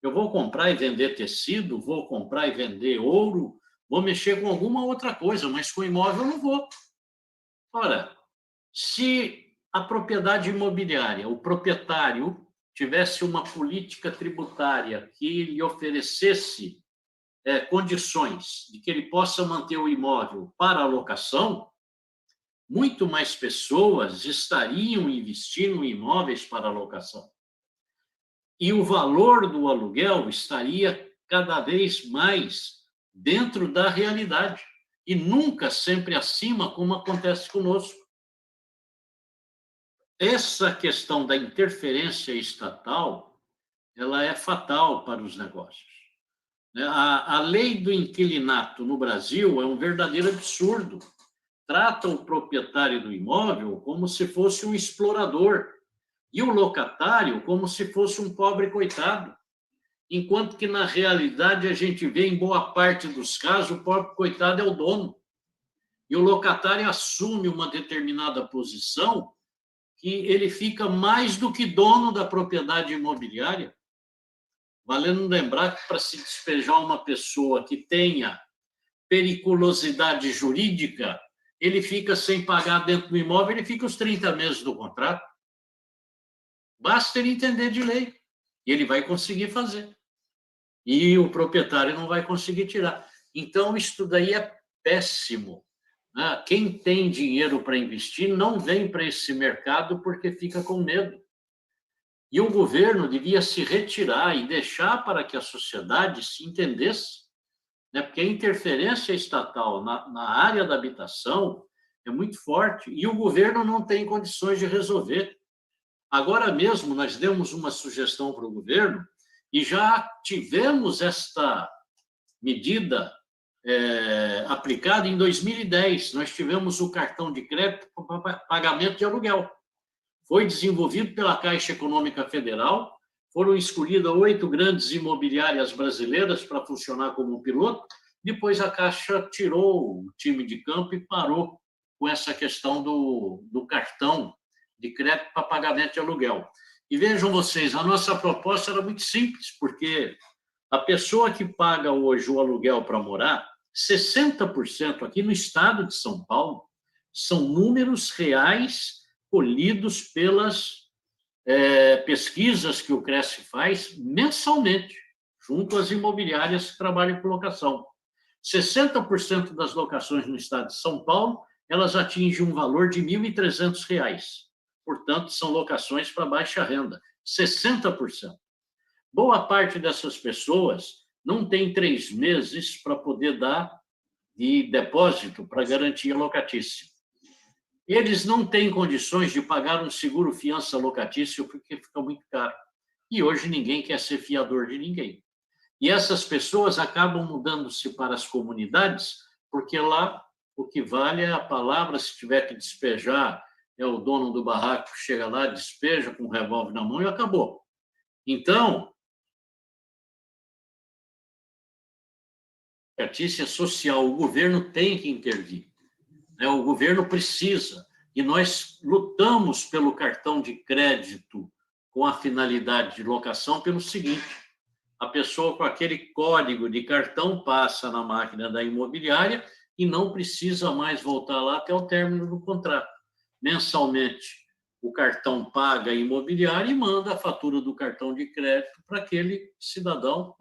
Eu vou comprar e vender tecido, vou comprar e vender ouro, vou mexer com alguma outra coisa, mas com imóvel eu não vou. Ora, se a propriedade imobiliária, o proprietário, tivesse uma política tributária que lhe oferecesse condições de que ele possa manter o imóvel para alocação, muito mais pessoas estariam investindo em imóveis para alocação. E o valor do aluguel estaria cada vez mais dentro da realidade e nunca sempre acima, como acontece conosco. Essa questão da interferência estatal, ela é fatal para os negócios. A lei do inquilinato no Brasil é um verdadeiro absurdo. Trata o proprietário do imóvel como se fosse um explorador e o locatário como se fosse um pobre coitado. Enquanto que, na realidade, a gente vê, em boa parte dos casos, o pobre coitado é o dono. E o locatário assume uma determinada posição que ele fica mais do que dono da propriedade imobiliária. Valendo lembrar que, para se despejar uma pessoa que tenha periculosidade jurídica, ele fica sem pagar dentro do imóvel, ele fica os 30 meses do contrato. Basta ele entender de lei, e ele vai conseguir fazer. E o proprietário não vai conseguir tirar. Então, isso daí é péssimo. Quem tem dinheiro para investir não vem para esse mercado porque fica com medo. E o governo devia se retirar e deixar para que a sociedade se entendesse, porque a interferência estatal na área da habitação é muito forte e o governo não tem condições de resolver. Agora mesmo, nós demos uma sugestão para o governo e já tivemos esta medida aplicada em 2010. Nós tivemos o cartão de crédito para pagamento de aluguel. Foi desenvolvido pela Caixa Econômica Federal, foram escolhidas 8 grandes imobiliárias brasileiras para funcionar como piloto, depois a Caixa tirou o time de campo e parou com essa questão do cartão de crédito para pagamento de aluguel. E vejam vocês, a nossa proposta era muito simples, porque a pessoa que paga hoje o aluguel para morar, 60% aqui no estado de São Paulo, são números reais colhidos pelas pesquisas que o Cresce faz mensalmente, junto às imobiliárias que trabalham com locação. 60% das locações no estado de São Paulo, elas atingem um valor de R$ 1.300. Portanto, são locações para baixa renda. 60%. Boa parte dessas pessoas não tem 3 meses para poder dar de depósito para garantia locatícia. Eles não têm condições de pagar um seguro-fiança locatício porque fica muito caro. E hoje ninguém quer ser fiador de ninguém. E essas pessoas acabam mudando-se para as comunidades, porque lá o que vale é a palavra, se tiver que despejar, o dono do barraco chega lá, despeja com um revólver na mão e acabou. Então, locatícia social, o governo tem que intervir. O governo precisa. E nós lutamos pelo cartão de crédito com a finalidade de locação pelo seguinte: a pessoa com aquele código de cartão passa na máquina da imobiliária e não precisa mais voltar lá até o término do contrato. Mensalmente, o cartão paga a imobiliária e manda a fatura do cartão de crédito para aquele cidadão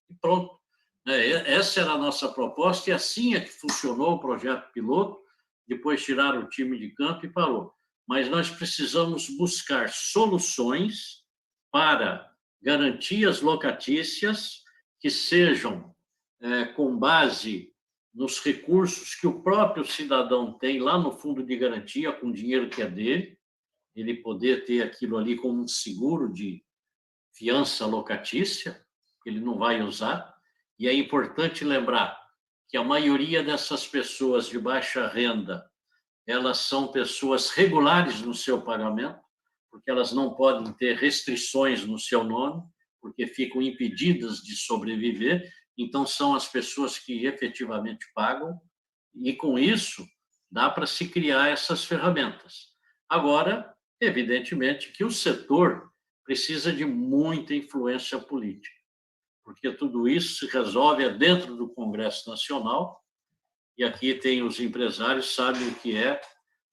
e pronto. Essa era a nossa proposta e assim é que funcionou o projeto piloto. Depois tiraram o time de campo e parou. Mas nós precisamos buscar soluções para garantias locatícias que sejam com base nos recursos que o próprio cidadão tem lá no fundo de garantia, com dinheiro que é dele, ele poder ter aquilo ali como um seguro de fiança locatícia, que ele não vai usar. E é importante lembrar que a maioria dessas pessoas de baixa renda, elas são pessoas regulares no seu pagamento, porque elas não podem ter restrições no seu nome, porque ficam impedidas de sobreviver. Então, são as pessoas que efetivamente pagam, e com isso dá para se criar essas ferramentas. Agora, evidentemente que o setor precisa de muita influência política, porque tudo isso se resolve dentro do Congresso Nacional, e aqui tem os empresários, sabem o que é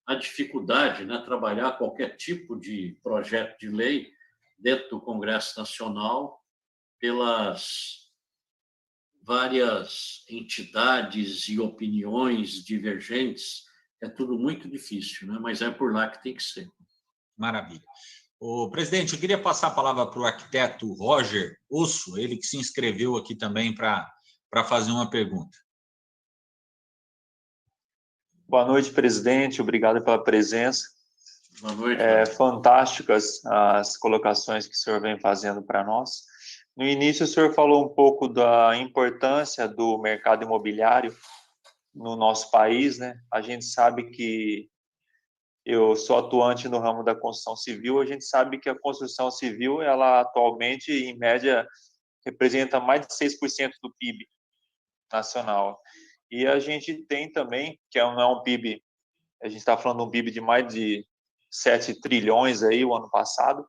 a dificuldade, né? Trabalhar qualquer tipo de projeto de lei dentro do Congresso Nacional pelas várias entidades e opiniões divergentes. É tudo muito difícil, né? Mas é por lá que tem que ser. Maravilha. O presidente, eu queria passar a palavra para o arquiteto Roger Osso, ele que se inscreveu aqui também para fazer uma pergunta. Boa noite, presidente. Obrigado pela presença. Boa noite. Fantásticas as colocações que o senhor vem fazendo para nós. No início, o senhor falou um pouco da importância do mercado imobiliário no nosso país, né? A gente sabe que eu sou atuante no ramo da construção civil. A gente sabe que a construção civil, ela atualmente, em média, representa mais de 6% do PIB nacional. E a gente tem também, que não é um PIB, a gente está falando de um PIB de mais de 7 trilhões aí o ano passado,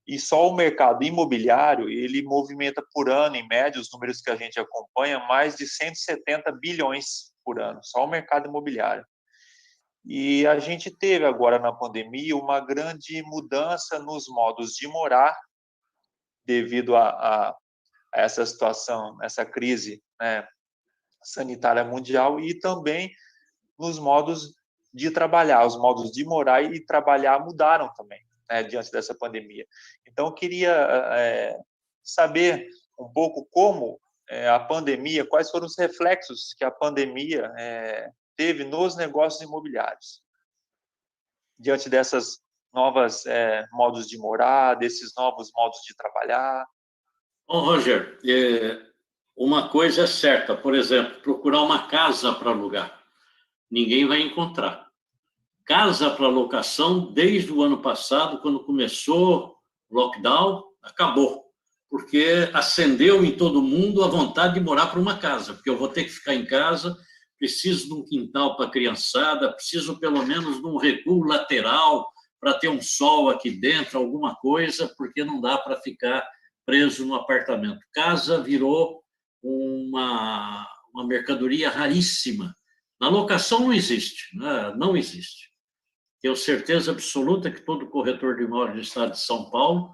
e só o mercado imobiliário, ele movimenta por ano, em média, os números que a gente acompanha, mais de 170 bilhões por ano, só o mercado imobiliário. E a gente teve agora na pandemia uma grande mudança nos modos de morar, devido a essa situação, essa crise, né, sanitária mundial, e também nos modos de trabalhar, os modos de morar e trabalhar mudaram também, né, diante dessa pandemia. Então, eu queria saber um pouco como a pandemia, quais foram os reflexos que a pandemia teve nos negócios imobiliários, diante dessas novas modos de morar, desses novos modos de trabalhar. Bom, Roger, uma coisa é certa, por exemplo, procurar uma casa para alugar. Ninguém vai encontrar. Casa para locação, desde o ano passado, quando começou o lockdown, acabou. Porque acendeu em todo mundo a vontade de morar para uma casa, porque eu vou ter que ficar em casa, preciso de um quintal para a criançada, preciso pelo menos de um recuo lateral para ter um sol aqui dentro, alguma coisa, porque não dá para ficar preso no apartamento. Casa virou uma mercadoria raríssima. Na locação não existe, né? Não existe. Tenho certeza absoluta que todo corretor de imóveis do estado de São Paulo,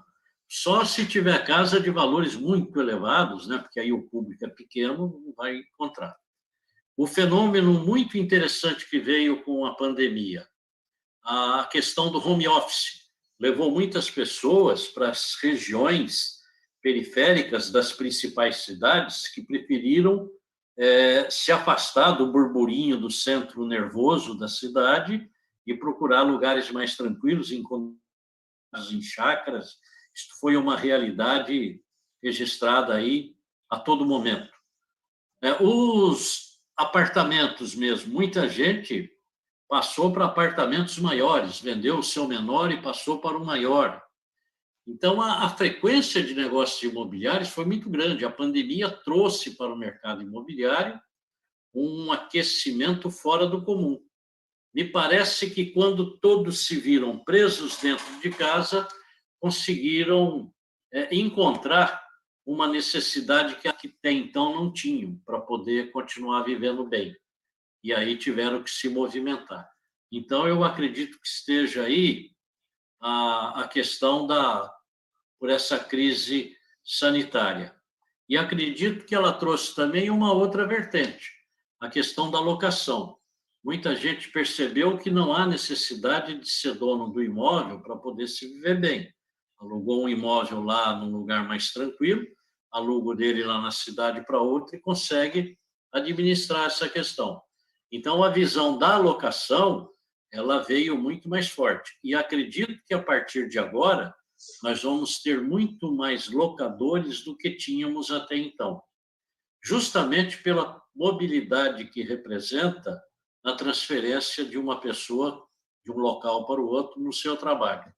só se tiver casa de valores muito elevados, né? Porque aí o público é pequeno, não vai encontrar. O fenômeno muito interessante que veio com a pandemia, a questão do home office, levou muitas pessoas para as regiões periféricas das principais cidades que preferiram se afastar do burburinho do centro nervoso da cidade e procurar lugares mais tranquilos, em chácaras. Isso foi uma realidade registrada aí a todo momento. Os apartamentos mesmo, muita gente passou para apartamentos maiores, vendeu o seu menor e passou para o maior. Então, a frequência de negócios imobiliários foi muito grande. A pandemia trouxe para o mercado imobiliário um aquecimento fora do comum. me parece que quando todos se viram presos dentro de casa, conseguiram encontrar uma necessidade que até então não tinham para poder continuar vivendo bem. E aí tiveram que se movimentar. Então, eu acredito que esteja aí a questão por essa crise sanitária. E acredito que ela trouxe também uma outra vertente, a questão da locação. Muita gente percebeu que não há necessidade de ser dono do imóvel para poder se viver bem. Alugou um imóvel lá num lugar mais tranquilo, aluga dele lá na cidade para outro e consegue administrar essa questão. Então, a visão da locação, ela veio muito mais forte. E acredito que, a partir de agora, nós vamos ter muito mais locadores do que tínhamos até então. Justamente pela mobilidade que representa na transferência de uma pessoa de um local para o outro no seu trabalho.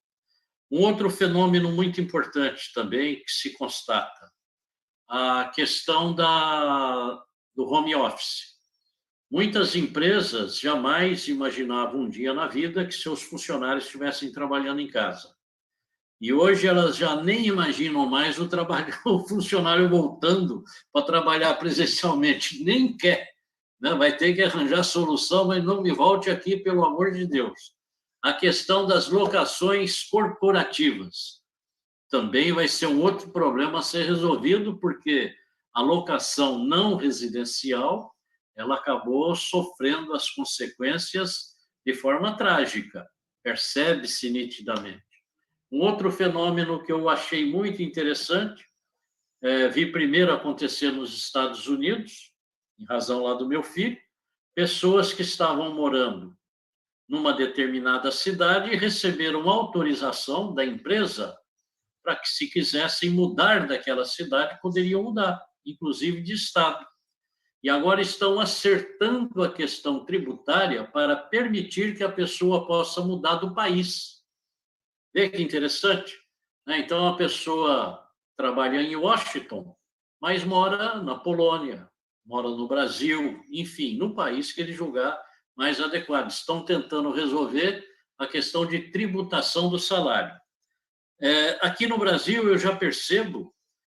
Um outro fenômeno muito importante também que se constata, a questão do home office. Muitas empresas jamais imaginavam um dia na vida que seus funcionários estivessem trabalhando em casa. E hoje elas já nem imaginam mais o funcionário voltando para trabalhar presencialmente, nem quer. Né? Vai ter que arranjar solução, mas não me volte aqui, pelo amor de Deus. A questão das locações corporativas também vai ser um outro problema a ser resolvido, porque a locação não residencial ela acabou sofrendo as consequências de forma trágica, percebe-se nitidamente. Um outro fenômeno que eu achei muito interessante, vi primeiro acontecer nos Estados Unidos, em razão lá do meu filho, pessoas que estavam morando numa determinada cidade e receberam autorização da empresa para que, se quisessem mudar daquela cidade, poderiam mudar, inclusive de estado. E agora estão acertando a questão tributária para permitir que a pessoa possa mudar do país. Vê que interessante? Então, a pessoa trabalha em Washington, mas mora na Polônia, mora no Brasil, enfim, no país que ele julgar mais adequado. Estão tentando resolver a questão de tributação do salário. Aqui no Brasil, eu já percebo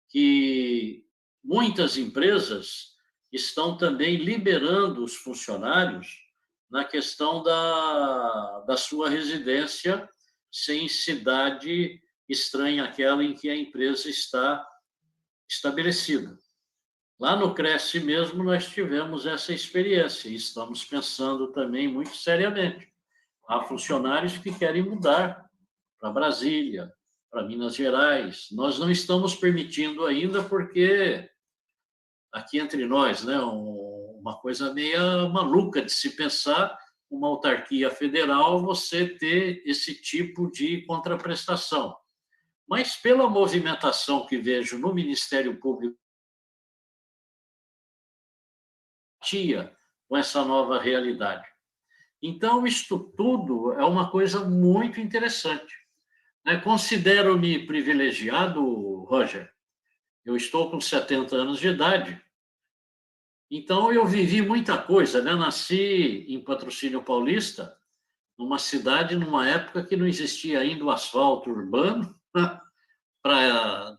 que muitas empresas estão também liberando os funcionários na questão da sua residência sem cidade estranha àquela em que a empresa está estabelecida. Lá no Cresce mesmo, nós tivemos essa experiência e estamos pensando também muito seriamente. Há funcionários que querem mudar para Brasília, para Minas Gerais. Nós não estamos permitindo ainda porque, aqui entre nós, né, uma coisa meio maluca de se pensar, uma autarquia federal, você ter esse tipo de contraprestação. Mas, pela movimentação que vejo no Ministério Público, com essa nova realidade. Então, isto tudo é uma coisa muito interessante. Considero-me privilegiado, Roger. Eu estou com 70 anos de idade. Então, eu vivi muita coisa. Nasci em Patrocínio Paulista, numa cidade, numa época que não existia ainda o asfalto urbano.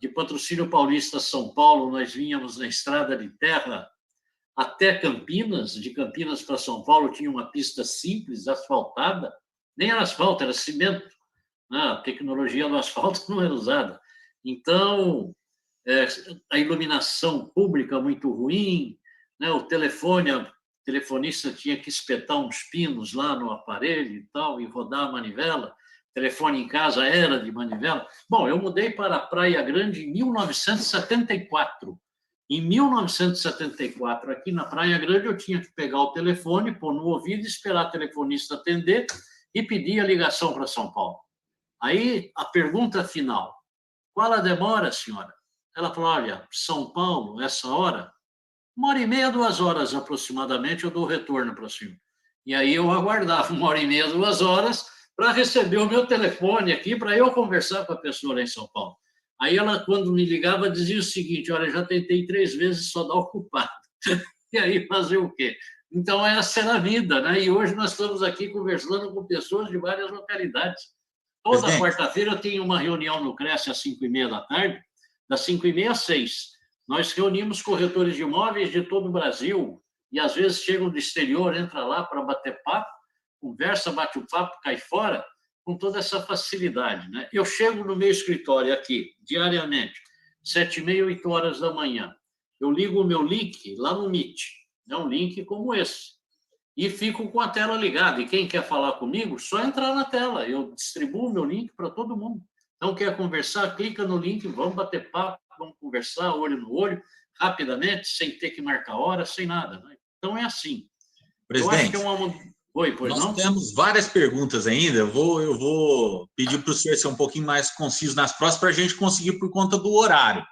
De Patrocínio Paulista a São Paulo, nós vínhamos na estrada de terra até Campinas. De Campinas para São Paulo tinha uma pista simples, asfaltada. Nem era asfalto, era cimento. A tecnologia do asfalto não era usada. Então, a iluminação pública muito ruim, o telefonista tinha que espetar uns pinos lá no aparelho e tal, e rodar a manivela. O telefone em casa era de manivela. Bom, eu mudei para a Praia Grande em 1974. Em 1974, aqui na Praia Grande, eu tinha que pegar o telefone, pôr no ouvido, esperar o telefonista atender e pedir a ligação para São Paulo. Aí, a pergunta final: qual a demora, senhora? Ela falou: olha, São Paulo, essa hora, 1h30, 2 horas aproximadamente, eu dou o retorno para o senhor. E aí eu aguardava 1h30, 2 horas para receber o meu telefone aqui, para eu conversar com a pessoa lá em São Paulo. Aí ela, quando me ligava, dizia o seguinte: olha, já tentei 3 vezes, só dá ocupado. E aí fazer o quê? Então, essa era a vida, né? E hoje nós estamos aqui conversando com pessoas de várias localidades. Toda quarta-feira eu tenho uma reunião no Cresce às 5h30 da tarde, das 5h30 às 6h. Nós reunimos corretores de imóveis de todo o Brasil e, às vezes, chegam do exterior, entra lá para bater papo, conversa, bate o papo, cai fora, com toda essa facilidade, né? Eu chego no meu escritório aqui, diariamente, 7h30, 8h da manhã. Eu ligo o meu link lá no Meet, né? Um link como esse, e fico com a tela ligada. E quem quer falar comigo, só entrar na tela. Eu distribuo o meu link para todo mundo. Então, quer conversar, clica no link, vamos bater papo, vamos conversar, olho no olho, rapidamente, sem ter que marcar hora, sem nada, né? Então, é assim. Presidente, eu acho que é uma... Oi, pois nós não? temos várias perguntas ainda. Eu vou pedir para o senhor ser um pouquinho mais conciso nas próximas para a gente conseguir por conta do horário.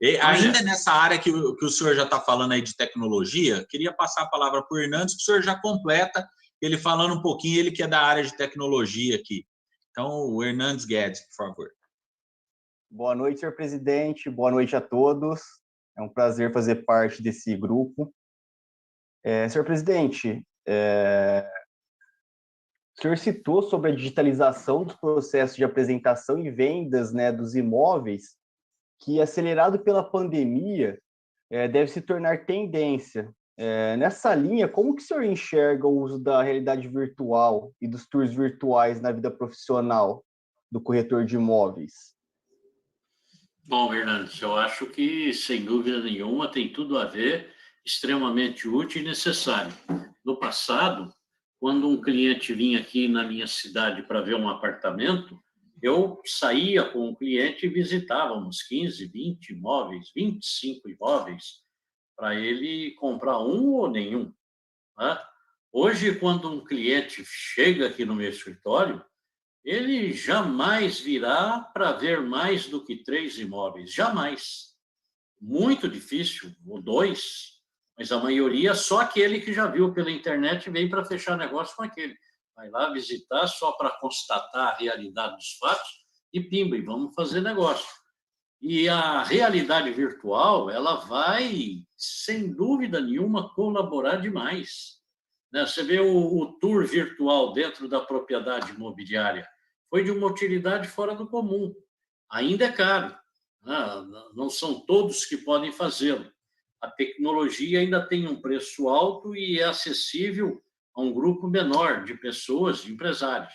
E, ainda nessa área que o senhor já está falando aí de tecnologia, queria passar a palavra para o Hernandes, que o senhor já completa, ele falando um pouquinho, ele que é da área de tecnologia aqui. Então, o Hernandes Guedes, por favor. Boa noite, senhor presidente. Boa noite a todos. É um prazer fazer parte desse grupo. Senhor presidente, o senhor citou sobre a digitalização dos processos de apresentação e vendas, né, dos imóveis, que, acelerado pela pandemia, deve se tornar tendência. Nessa linha, como que o senhor enxerga o uso da realidade virtual e dos tours virtuais na vida profissional do corretor de imóveis? Bom, Hernandes, eu acho que, sem dúvida nenhuma, tem tudo a ver, extremamente útil e necessário. No passado, quando um cliente vinha aqui na minha cidade para ver um apartamento, eu saía com o cliente e visitávamos 15, 20 imóveis, 25 imóveis, para ele comprar um ou nenhum, né? Hoje, quando um cliente chega aqui no meu escritório, ele jamais virá para ver mais do que 3 imóveis, jamais. Muito difícil, ou 2, mas a maioria só aquele que já viu pela internet veio para fechar negócio com aquele. Vai lá visitar só para constatar a realidade dos fatos e pimba, e vamos fazer negócio. E a realidade virtual, ela vai, sem dúvida nenhuma, colaborar demais, né? Você vê o tour virtual dentro da propriedade imobiliária, foi de uma utilidade fora do comum. Ainda é caro, né? Não são todos que podem fazê-lo. A tecnologia ainda tem um preço alto e é acessível a um grupo menor de pessoas, de empresários.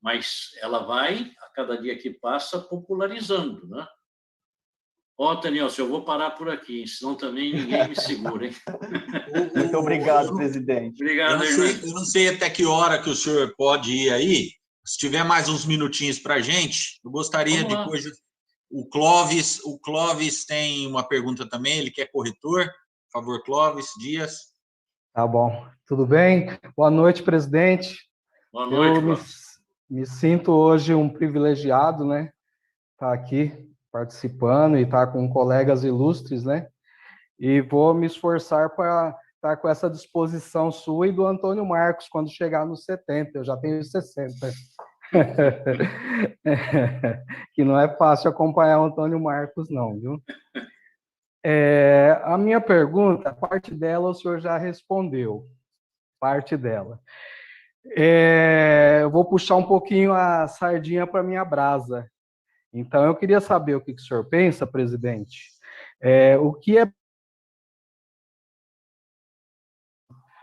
Mas ela vai, a cada dia que passa, popularizando, né? Daniel, eu vou parar por aqui, senão também ninguém me segura, hein? Muito obrigado, presidente. Obrigado, eu não sei até que hora que o senhor pode ir aí. Se tiver mais uns minutinhos para a gente, eu gostaria depois... O Clóvis tem uma pergunta também, ele que é corretor. Por favor, Clóvis Dias. Tá bom. Tudo bem? Boa noite, presidente. Boa noite, Clóvis. Me sinto hoje um privilegiado, né? Estar aqui participando e estar com colegas ilustres, né? E vou me esforçar para estar com essa disposição sua e do Antônio Marcos quando chegar nos 70. Eu já tenho 60. Que não é fácil acompanhar o Antônio Marcos, não, viu? A minha pergunta, parte dela o senhor já respondeu, parte dela. Eu vou puxar um pouquinho a sardinha para minha brasa. Então, eu queria saber o que o senhor pensa, presidente, o que é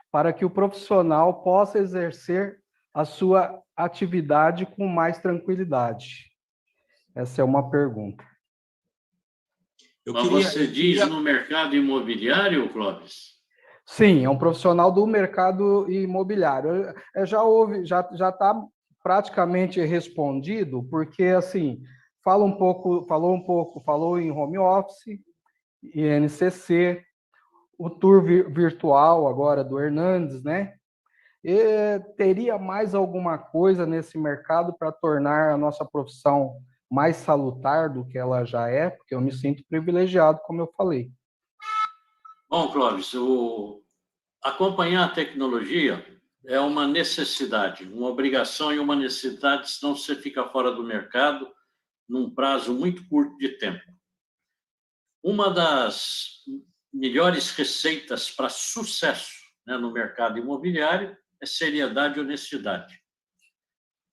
para que o profissional possa exercer a sua atividade com mais tranquilidade? Essa é uma pergunta. Mas você diz no mercado imobiliário, Clóvis? Sim, é um profissional do mercado imobiliário. Já está praticamente respondido, porque assim falou em home office, INCC, o tour virtual agora do Hernandes, né? E teria mais alguma coisa nesse mercado para tornar a nossa profissão mais salutar do que ela já é? Porque eu me sinto privilegiado, como eu falei. Bom, Clóvis, acompanhar a tecnologia é uma necessidade, uma obrigação e uma necessidade, senão você fica fora do mercado num prazo muito curto de tempo. Uma das melhores receitas para sucesso né, no mercado imobiliário é seriedade e honestidade.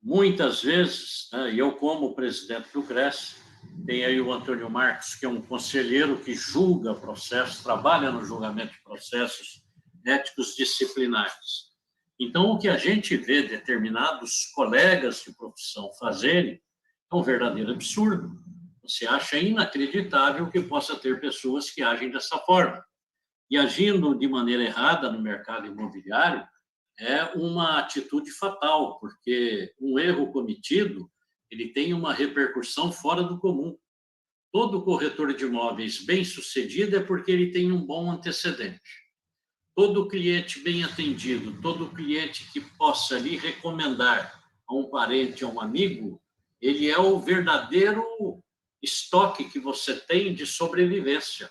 Muitas vezes, né, e eu como presidente do CRES, tem aí o Antônio Marcos, que é um conselheiro que julga processos, trabalha no julgamento de processos éticos disciplinares. Então, o que a gente vê determinados colegas de profissão fazerem é um verdadeiro absurdo. Você acha inacreditável que possa ter pessoas que agem dessa forma. E agindo de maneira errada no mercado imobiliário é uma atitude fatal, porque um erro cometido ele tem uma repercussão fora do comum. Todo corretor de imóveis bem-sucedido é porque ele tem um bom antecedente. Todo cliente bem atendido, todo cliente que possa lhe recomendar a um parente, a um amigo, ele é o verdadeiro estoque que você tem de sobrevivência.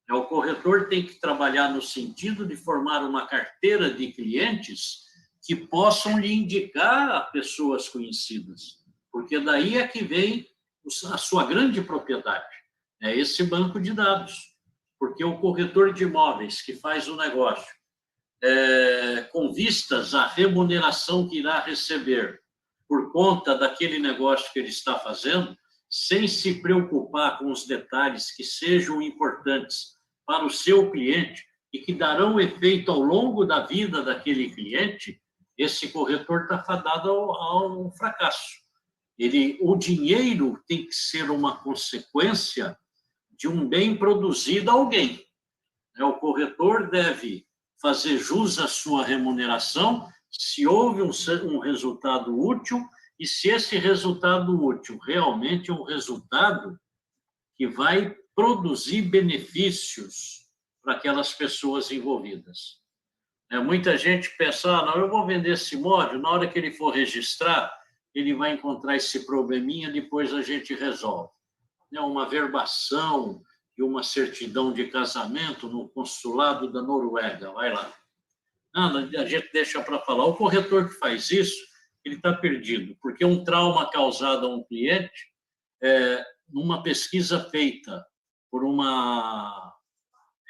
O corretor tem que trabalhar no sentido de formar uma carteira de clientes que possam lhe indicar a pessoas conhecidas, porque daí é que vem a sua grande propriedade, é esse banco de dados. Porque o corretor de imóveis que faz o negócio com vistas à remuneração que irá receber por conta daquele negócio que ele está fazendo, sem se preocupar com os detalhes que sejam importantes para o seu cliente e que darão efeito ao longo da vida daquele cliente, esse corretor está fadado ao fracasso. O dinheiro tem que ser uma consequência de um bem produzido a alguém. O corretor deve fazer jus à sua remuneração se houve um resultado útil e se esse resultado útil realmente é um resultado que vai produzir benefícios para aquelas pessoas envolvidas. Muita gente pensa, não, eu vou vender esse imóvel, na hora que ele for registrar, ele vai encontrar esse probleminha, depois a gente resolve. Uma verbação e uma certidão de casamento no consulado da Noruega, vai lá. A gente deixa para falar. O corretor que faz isso, ele está perdido, porque um trauma causado a um cliente, numa pesquisa feita por uma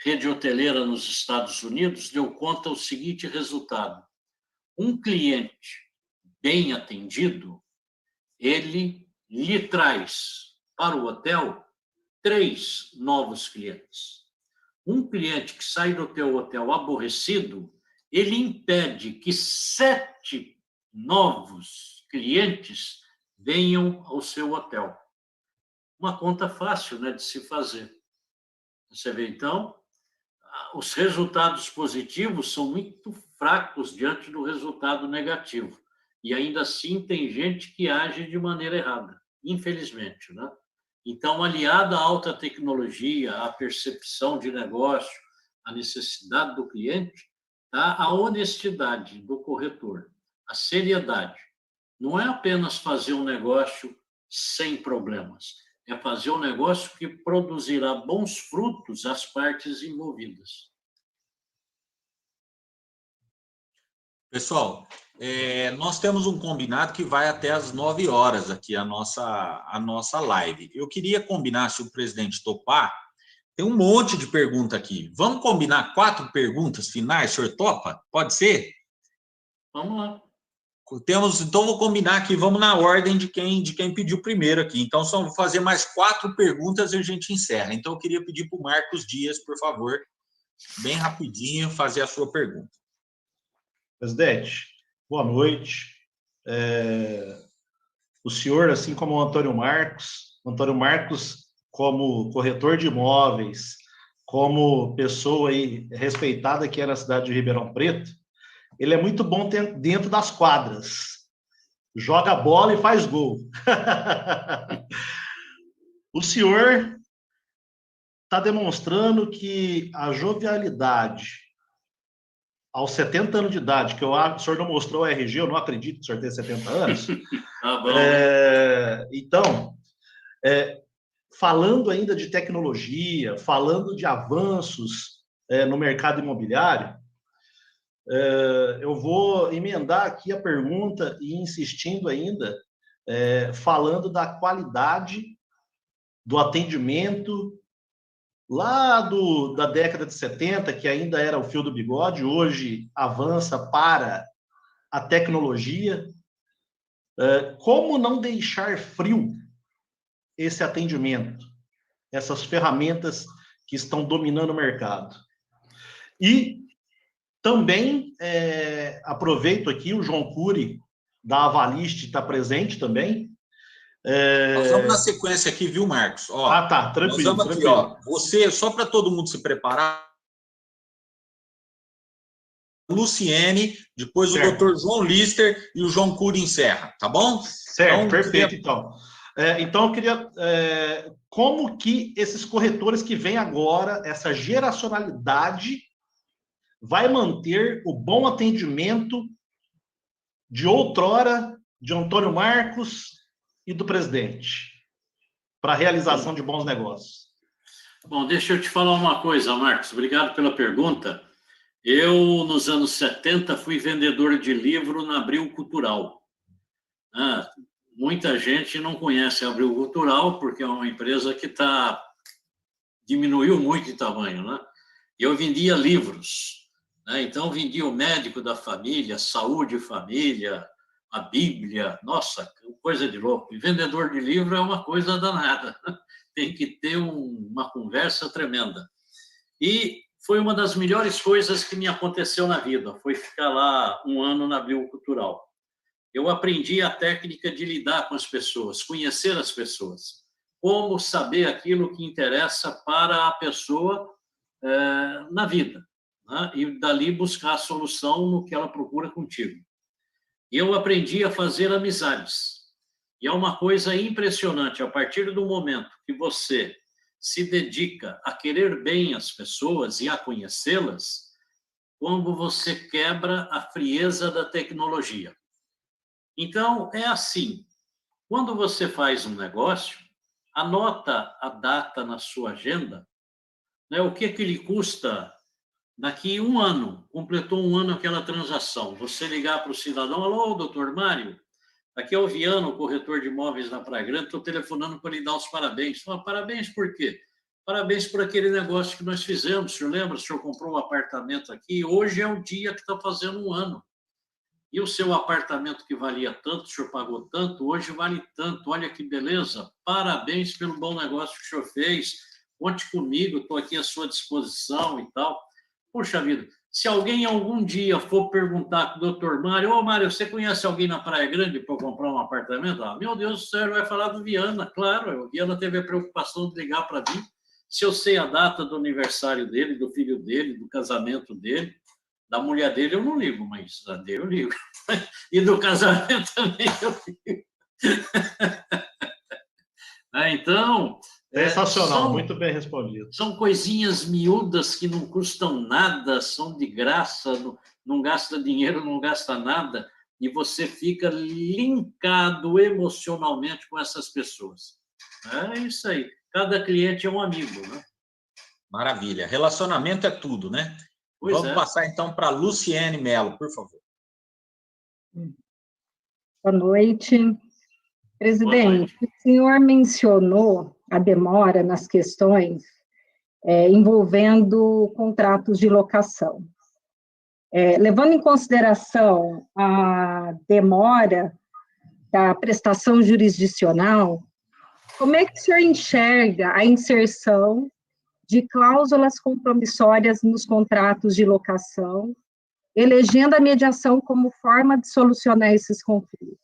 rede hoteleira nos Estados Unidos, deu conta o seguinte resultado. Um cliente bem atendido, ele lhe traz para o hotel 3 novos clientes. Um cliente que sai do teu hotel aborrecido, ele impede que 7 novos clientes venham ao seu hotel. Uma conta fácil, né, de se fazer. Você vê, então, os resultados positivos são muito fracos diante do resultado negativo. E ainda assim tem gente que age de maneira errada, infelizmente, né? Então, aliada à alta tecnologia, à percepção de negócio, à necessidade do cliente, tá? A honestidade do corretor, a seriedade. Não é apenas fazer um negócio sem problemas, é fazer um negócio que produzirá bons frutos às partes envolvidas. Pessoal, nós temos um combinado que vai até às 9 horas aqui, a nossa live. Eu queria combinar, se o presidente topar, tem um monte de pergunta aqui. Vamos combinar 4 perguntas finais, o senhor topa? Pode ser? Vamos lá. Então, vou combinar aqui, vamos na ordem de quem pediu primeiro aqui. Então, só vou fazer mais 4 perguntas e a gente encerra. Então, eu queria pedir para o Marcos Dias, por favor, bem rapidinho, fazer a sua pergunta. Presidente, boa noite. O senhor, assim como o Antônio Marcos, como corretor de imóveis, como pessoa aí respeitada aqui na cidade de Ribeirão Preto, ele é muito bom dentro das quadras. Joga bola e faz gol. O senhor está demonstrando que a jovialidade aos 70 anos de idade, que o senhor não mostrou o RG, eu não acredito que o senhor tenha 70 anos. Tá bom. Então, falando ainda de tecnologia, falando de avanços no mercado imobiliário, eu vou emendar aqui a pergunta e insistindo ainda, falando da qualidade do atendimento lá da década de 70, que ainda era o fio do bigode, hoje avança para a tecnologia. Como não deixar frio esse atendimento, essas ferramentas que estão dominando o mercado? E também aproveito aqui, o João Cury, da Avalist, está presente também. Nós vamos na sequência aqui, viu, Marcos? Ó, tá, tranquilo. Nós vamos aqui, ó. Você, só para todo mundo se preparar, Luciene, depois certo. O Dr. João Lister e o João Cury encerra, tá bom? Certo, então, perfeito, então. Então, eu queria... como que esses corretores que vêm agora, essa geracionalidade, vai manter o bom atendimento de outrora, de Antônio Marcos e do presidente, para a realização de bons negócios? Bom, deixa eu te falar uma coisa, Marcos. Obrigado pela pergunta. Eu, nos anos 70, fui vendedor de livro na Abril Cultural. Muita gente não conhece a Abril Cultural, porque é uma empresa que diminuiu muito de tamanho, né? Eu vendia livros, né? Então, vendia o Médico da Família, Saúde e Família, a Bíblia, nossa, coisa de louco. E vendedor de livro é uma coisa danada, tem que ter uma conversa tremenda. E foi uma das melhores coisas que me aconteceu na vida, foi ficar lá um ano na Abril Cultural. Eu aprendi a técnica de lidar com as pessoas, conhecer as pessoas, como saber aquilo que interessa para a pessoa na vida, né? E dali buscar a solução no que ela procura contigo. Eu aprendi a fazer amizades. E é uma coisa impressionante, a partir do momento que você se dedica a querer bem as pessoas e a conhecê-las, quando você quebra a frieza da tecnologia. Então, é assim, quando você faz um negócio, anota a data na sua agenda, né, o que lhe custa daqui um ano, completou um ano aquela transação, você ligar para o cidadão, alô, doutor Mário, aqui é o Viano, corretor de imóveis na Praia Grande, estou telefonando para lhe dar os parabéns. Parabéns por quê? Parabéns por aquele negócio que nós fizemos, o senhor lembra? O senhor comprou um apartamento aqui, hoje é o dia que está fazendo um ano. E o seu apartamento que valia tanto, o senhor pagou tanto, hoje vale tanto, olha que beleza, parabéns pelo bom negócio que o senhor fez, conte comigo, estou aqui à sua disposição e tal. Puxa vida, se alguém algum dia for perguntar para o doutor Mário, ô Mário, você conhece alguém na Praia Grande para comprar um apartamento? Meu Deus do céu, ele vai falar do Viana, claro, o Viana teve a preocupação de ligar para mim, se eu sei a data do aniversário dele, do filho dele, do casamento dele, da mulher dele eu não ligo, mas da dele eu ligo. E do casamento também eu ligo. Então... Sensacional, muito bem respondido. São coisinhas miúdas que não custam nada, são de graça, não gasta dinheiro, não gasta nada, e você fica linkado emocionalmente com essas pessoas. É isso aí. Cada cliente é um amigo, né? Maravilha. Relacionamento é tudo, né? Vamos passar, então, para a Luciene Mello, por favor. Boa noite. Presidente, o senhor mencionou a demora nas questões envolvendo contratos de locação. Levando em consideração a demora da prestação jurisdicional, como é que o senhor enxerga a inserção de cláusulas compromissórias nos contratos de locação, elegendo a mediação como forma de solucionar esses conflitos?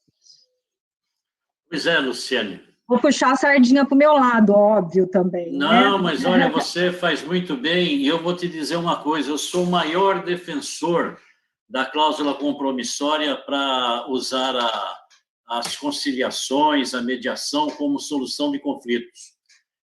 Pois é, Luciane. Vou puxar a sardinha para o meu lado, óbvio, também. Não, né? Mas olha, você faz muito bem, e eu vou te dizer uma coisa, eu sou o maior defensor da cláusula compromissória para usar as conciliações, a mediação como solução de conflitos.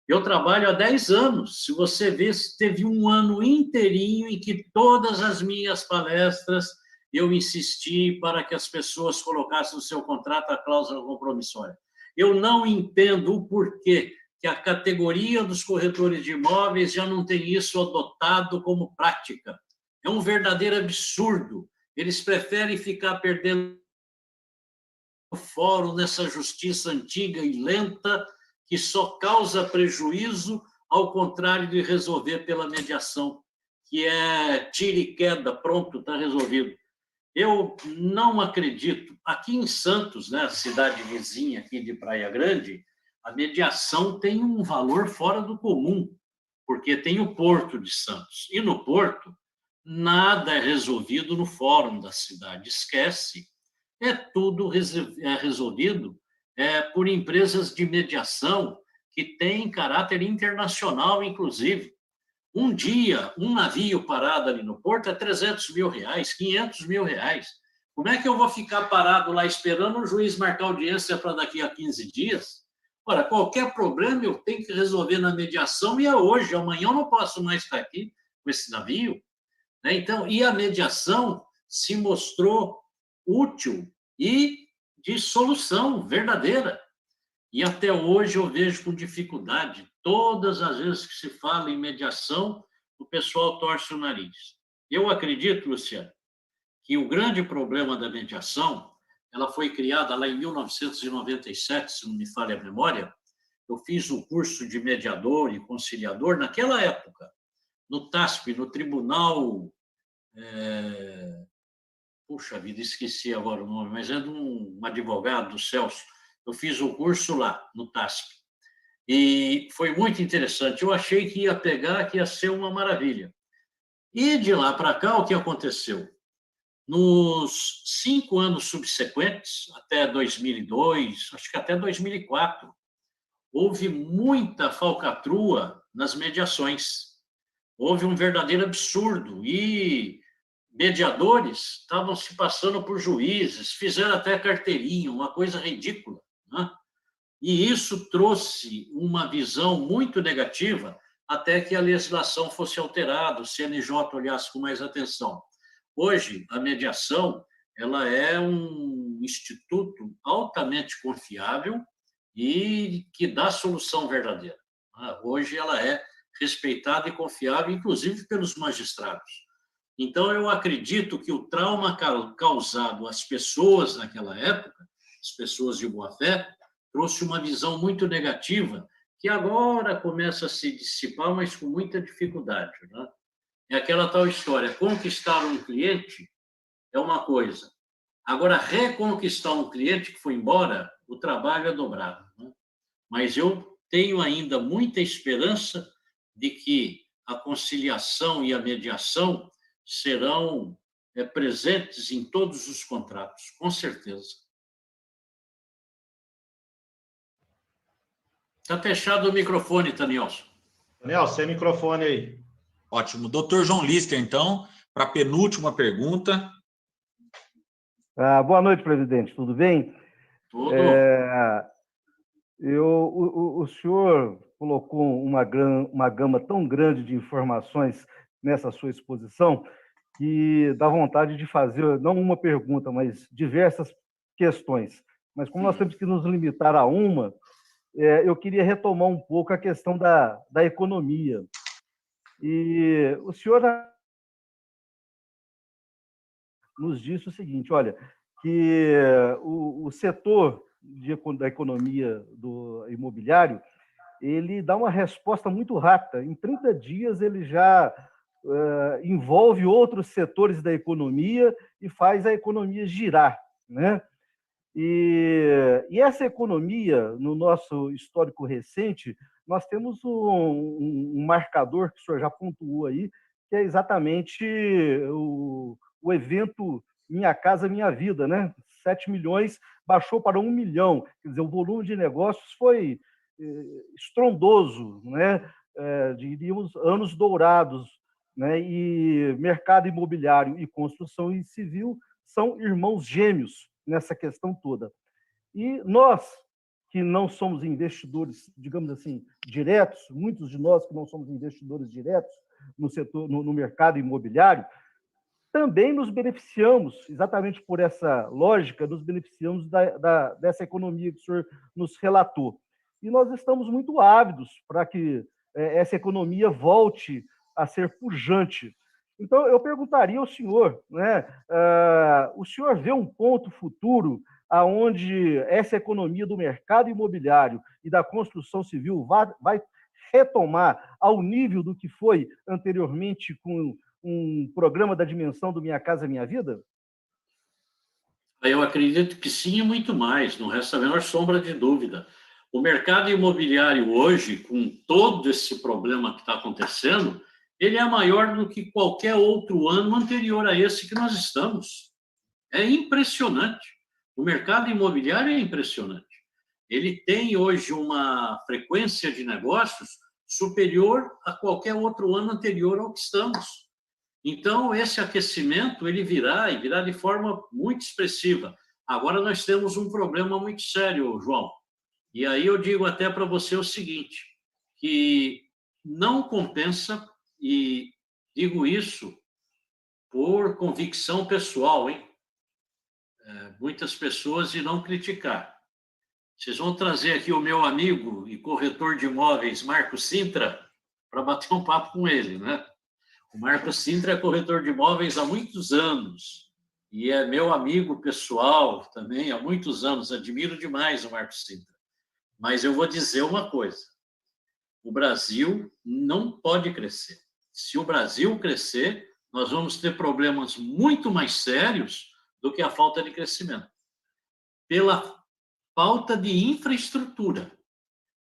Eu trabalho há 10 anos, se você ver, teve um ano inteirinho em que todas as minhas palestras eu insisti para que as pessoas colocassem no seu contrato a cláusula compromissória. Eu não entendo o porquê que a categoria dos corretores de imóveis já não tem isso adotado como prática. É um verdadeiro absurdo. Eles preferem ficar perdendo o fórum nessa justiça antiga e lenta que só causa prejuízo ao contrário de resolver pela mediação, que é tira e queda, pronto, está resolvido. Eu não acredito. Aqui em Santos, né, cidade vizinha aqui de Praia Grande, a mediação tem um valor fora do comum, porque tem o Porto de Santos. E no Porto, nada é resolvido no fórum da cidade, esquece. É tudo resolvido por empresas de mediação que têm caráter internacional, inclusive. Um dia, um navio parado ali no porto é 300 mil reais, 500 mil reais. Como é que eu vou ficar parado lá esperando o juiz marcar audiência para daqui a 15 dias? Ora, qualquer problema eu tenho que resolver na mediação e é hoje, amanhã eu não posso mais estar aqui com esse navio. Né? Então, e a mediação se mostrou útil e de solução verdadeira. E até hoje eu vejo com dificuldade. Todas as vezes que se fala em mediação, o pessoal torce o nariz. Eu acredito, Luciano, que o grande problema da mediação, ela foi criada lá em 1997, se não me falha a memória. Eu fiz o curso de mediador e conciliador naquela época, no TASP, no Tribunal... Puxa vida, esqueci agora o nome, mas é de um advogado, do Celso. Eu fiz o curso lá, no TASP. E foi muito interessante. Eu achei que ia pegar, que ia ser uma maravilha. E de lá para cá, o que aconteceu? Nos 5 anos subsequentes, até 2002, acho que até 2004, houve muita falcatrua nas mediações. Houve um verdadeiro absurdo. E mediadores estavam se passando por juízes, fizeram até carteirinha, uma coisa ridícula. Né? E isso trouxe uma visão muito negativa até que a legislação fosse alterada, o CNJ olhasse com mais atenção. Hoje, a mediação ela é um instituto altamente confiável e que dá solução verdadeira. Hoje ela é respeitada e confiável, inclusive pelos magistrados. Então, eu acredito que o trauma causado às pessoas naquela época, as pessoas de boa-fé, trouxe uma visão muito negativa, que agora começa a se dissipar, mas com muita dificuldade. Né? É aquela tal história, conquistar um cliente é uma coisa. Agora, reconquistar um cliente que foi embora, o trabalho é dobrado. Né? Mas eu tenho ainda muita esperança de que a conciliação e a mediação serão presentes em todos os contratos, com certeza. Está fechado o microfone, Tanielson. Daniel, sem microfone aí. Ótimo. Doutor João Lister, então, para a penúltima pergunta. Boa noite, presidente. Tudo bem? Tudo. O senhor colocou uma gama tão grande de informações nessa sua exposição que dá vontade de fazer, não uma pergunta, mas diversas questões. Mas como nós temos que nos limitar a uma, eu queria retomar um pouco a questão da economia. E o senhor nos disse o seguinte, olha, que o setor da economia do imobiliário, ele dá uma resposta muito rápida. Em 30 dias, ele já envolve outros setores da economia e faz a economia girar, né? E essa economia, no nosso histórico recente, nós temos um marcador que o senhor já pontuou aí, que é exatamente o evento Minha Casa Minha Vida, né? 7 milhões baixou para 1 milhão. Quer dizer, o volume de negócios foi estrondoso, né? Diríamos anos dourados, né? E mercado imobiliário e construção civil são irmãos gêmeos nessa questão toda. E nós, que não somos investidores, digamos assim, diretos, muitos de nós que não somos investidores diretos no setor, no mercado imobiliário, também nos beneficiamos, exatamente por essa lógica, nos beneficiamos dessa economia que o senhor nos relatou. E nós estamos muito ávidos para que essa economia volte a ser pujante. Então, eu perguntaria ao senhor, né, o senhor vê um ponto futuro aonde essa economia do mercado imobiliário e da construção civil vai retomar ao nível do que foi anteriormente com um programa da dimensão do Minha Casa Minha Vida? Eu acredito que sim e muito mais, não resta a menor sombra de dúvida. O mercado imobiliário hoje, com todo esse problema que está acontecendo, ele é maior do que qualquer outro ano anterior a esse que nós estamos. É impressionante. O mercado imobiliário é impressionante. Ele tem hoje uma frequência de negócios superior a qualquer outro ano anterior ao que estamos. Então, esse aquecimento, ele virá, e virá de forma muito expressiva. Agora, nós temos um problema muito sério, João. E aí eu digo até para você o seguinte, que não compensa, e digo isso por convicção pessoal, hein? Muitas pessoas irão criticar. Vocês vão trazer aqui o meu amigo e corretor de imóveis, Marcos Sintra, para bater um papo com ele, né? O Marcos Sintra é corretor de imóveis há muitos anos e é meu amigo pessoal também há muitos anos. Admiro demais o Marcos Sintra. Mas eu vou dizer uma coisa: o Brasil não pode crescer. Se o Brasil crescer, nós vamos ter problemas muito mais sérios do que a falta de crescimento. Pela falta de infraestrutura.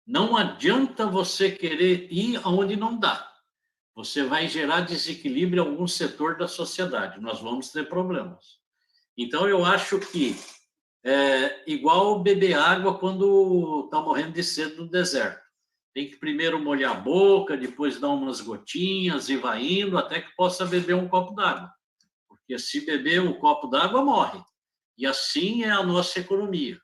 Não adianta você querer ir aonde não dá. Você vai gerar desequilíbrio em algum setor da sociedade. Nós vamos ter problemas. Então, eu acho que é igual beber água quando está morrendo de sede no deserto. Tem que primeiro molhar a boca, depois dar umas gotinhas e vai indo até que possa beber um copo d'água. Porque se beber um copo d'água, morre. E assim é a nossa economia.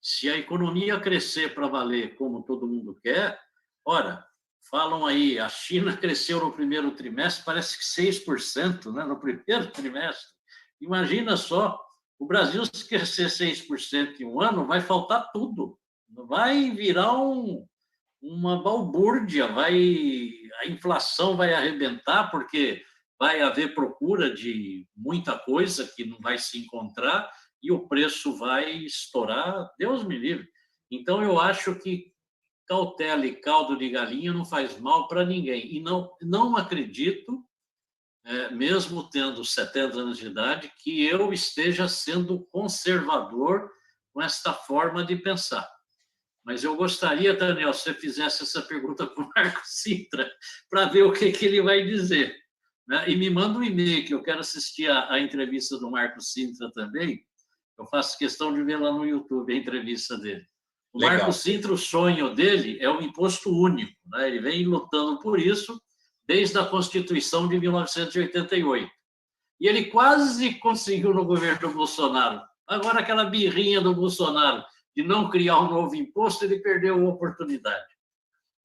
Se a economia crescer para valer como todo mundo quer, ora, falam aí, a China cresceu no primeiro trimestre, parece que 6%, né, no primeiro trimestre. Imagina só, o Brasil, se crescer 6% em um ano, vai faltar tudo. Vai virar uma balbúrdia, a inflação vai arrebentar, porque vai haver procura de muita coisa que não vai se encontrar e o preço vai estourar, Deus me livre. Então, eu acho que cautela e caldo de galinha não faz mal para ninguém. E não acredito, mesmo tendo 70 anos de idade, que eu esteja sendo conservador com esta forma de pensar. Mas eu gostaria, Daniel, se você fizesse essa pergunta para o Marcos Sintra, para ver o que ele vai dizer. E me manda um e-mail, que eu quero assistir a entrevista do Marcos Sintra também. Eu faço questão de ver lá no YouTube a entrevista dele. O Legal. Marcos Sintra, o sonho dele é o imposto único, né? Ele vem lutando por isso desde a Constituição de 1988. E ele quase conseguiu no governo do Bolsonaro. Agora, aquela birrinha do Bolsonaro de não criar um novo imposto, ele perdeu a oportunidade.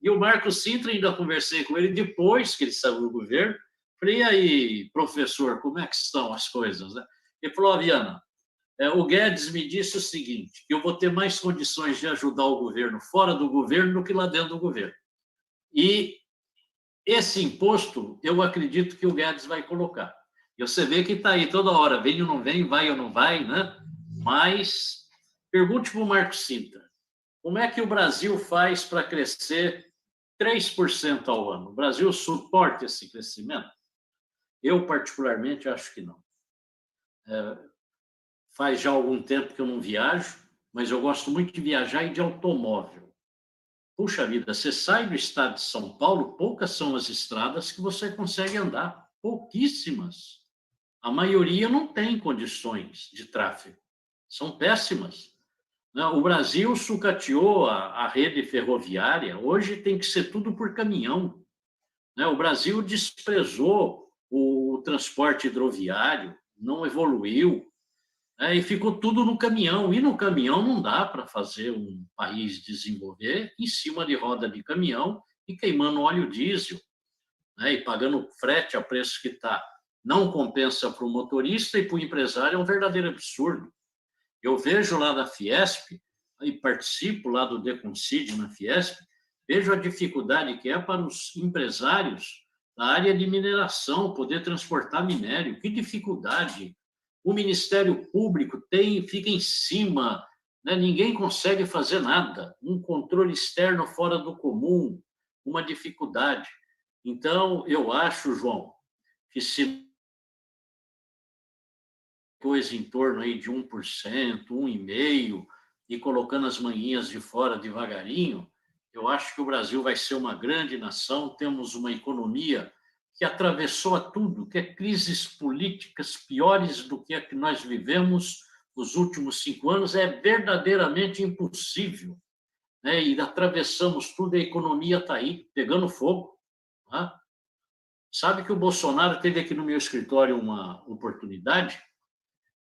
E o Marcos Sintra, ainda conversei com ele depois que ele saiu do governo. Falei, e aí, professor, como é que estão as coisas? Ele falou, Viana, o Guedes me disse o seguinte, que eu vou ter mais condições de ajudar o governo fora do governo do que lá dentro do governo. E esse imposto, eu acredito que o Guedes vai colocar. E você vê que está aí toda hora, vem ou não vem, vai ou não vai, né? Mas pergunte para o Marcos Sintra, como é que o Brasil faz para crescer 3% ao ano? O Brasil suporta esse crescimento? Eu, particularmente, acho que não. Faz já algum tempo que eu não viajo, mas eu gosto muito de viajar e de automóvel. Puxa vida, você sai do estado de São Paulo, poucas são as estradas que você consegue andar, pouquíssimas. A maioria não tem condições de tráfego, são péssimas. O Brasil sucateou a rede ferroviária, hoje tem que ser tudo por caminhão. O Brasil desprezou o transporte hidroviário, não evoluiu, e ficou tudo no caminhão. E no caminhão não dá para fazer um país desenvolver em cima de roda de caminhão e queimando óleo diesel, e pagando frete a preço que está. Não compensa para o motorista e para o empresário, é um verdadeiro absurdo. Eu vejo lá da Fiesp, e participo lá do Deconcid na Fiesp, vejo a dificuldade que é para os empresários da área de mineração poder transportar minério. Que dificuldade! O Ministério Público fica em cima, ninguém consegue fazer nada. Um controle externo fora do comum. uma dificuldade. Então, eu acho, João, que se coisa em torno aí de 1%, 1,5%, e colocando as manguinhas de fora devagarinho, eu acho que o Brasil vai ser uma grande nação. Temos uma economia que atravessou a tudo, que é crises políticas piores do que a que nós vivemos nos últimos 5 anos, é verdadeiramente impossível, né? E atravessamos tudo, a economia está aí, pegando fogo. Tá? Sabe que o Bolsonaro teve aqui no meu escritório uma oportunidade.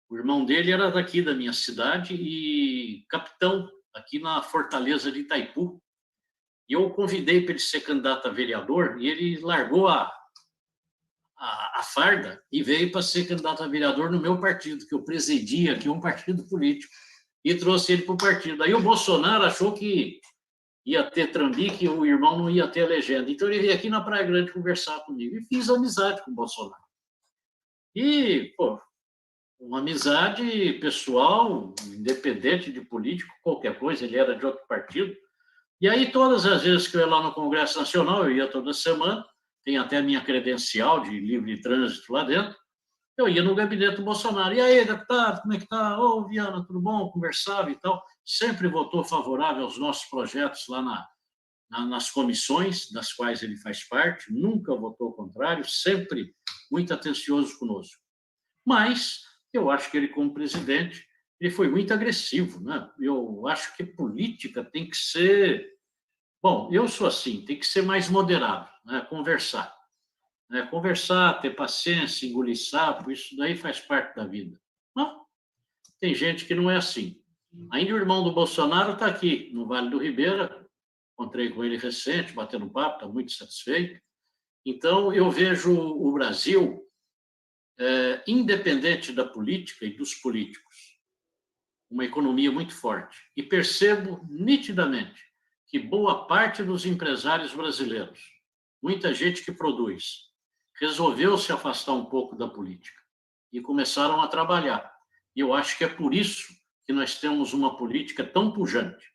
O irmão dele era daqui da minha cidade e capitão aqui na Fortaleza de Itaipu. E eu o convidei para ele ser candidato a vereador e ele largou a farda e veio para ser candidato a vereador no meu partido, que eu presidia aqui, um partido político, e trouxe ele para o partido. Aí o Bolsonaro achou que ia ter trambique e o irmão não ia ter a legenda. Então ele veio aqui na Praia Grande conversar comigo e fiz amizade com o Bolsonaro. E, pô, uma amizade pessoal, independente de político, qualquer coisa, ele era de outro partido. E aí, todas as vezes que eu ia lá no Congresso Nacional, eu ia toda semana, tem até a minha credencial de livre trânsito lá dentro, eu ia no gabinete do Bolsonaro. E aí, deputado, como é que tá? Ô, Viana, tudo bom? Conversava e tal. Sempre votou favorável aos nossos projetos lá nas comissões, das quais ele faz parte, nunca votou ao contrário, sempre muito atencioso conosco. Mas eu acho que ele, como presidente, ele foi muito agressivo, né? Eu acho que política tem que ser... Bom, eu sou assim, tem que ser mais moderado, né? Conversar. Né? Conversar, ter paciência, engolir sapo, isso daí faz parte da vida. Não, tem gente que não é assim. Ainda o irmão do Bolsonaro está aqui, no Vale do Ribeira, encontrei com ele recente, batendo papo, está muito satisfeito. Então, eu vejo o Brasil... independente da política e dos políticos, uma economia muito forte. E percebo nitidamente que boa parte dos empresários brasileiros, muita gente que produz, resolveu se afastar um pouco da política e começaram a trabalhar. E eu acho que é por isso que nós temos uma política tão pujante,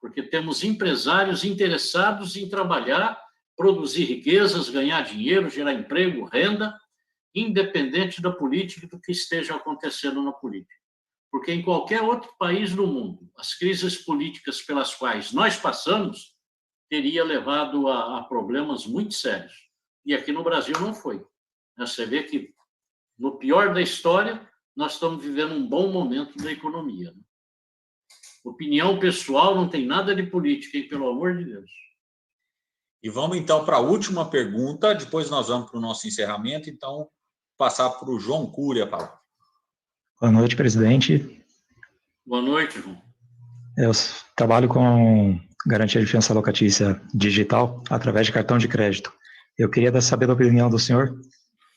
porque temos empresários interessados em trabalhar, produzir riquezas, ganhar dinheiro, gerar emprego, renda, independente da política e do que esteja acontecendo na política. Porque em qualquer outro país do mundo, as crises políticas pelas quais nós passamos teria levado a problemas muito sérios. E aqui no Brasil não foi. Você vê que, no pior da história, nós estamos vivendo um bom momento da economia. Opinião pessoal não tem nada de política, hein? Pelo amor de Deus. E vamos, então, para a última pergunta, depois nós vamos para o nosso encerramento, então, passar para o João Cury a palavra. Boa noite, presidente. Boa noite, João. Eu trabalho com garantia de fiança locatícia digital através de cartão de crédito. Eu queria saber da opinião do senhor,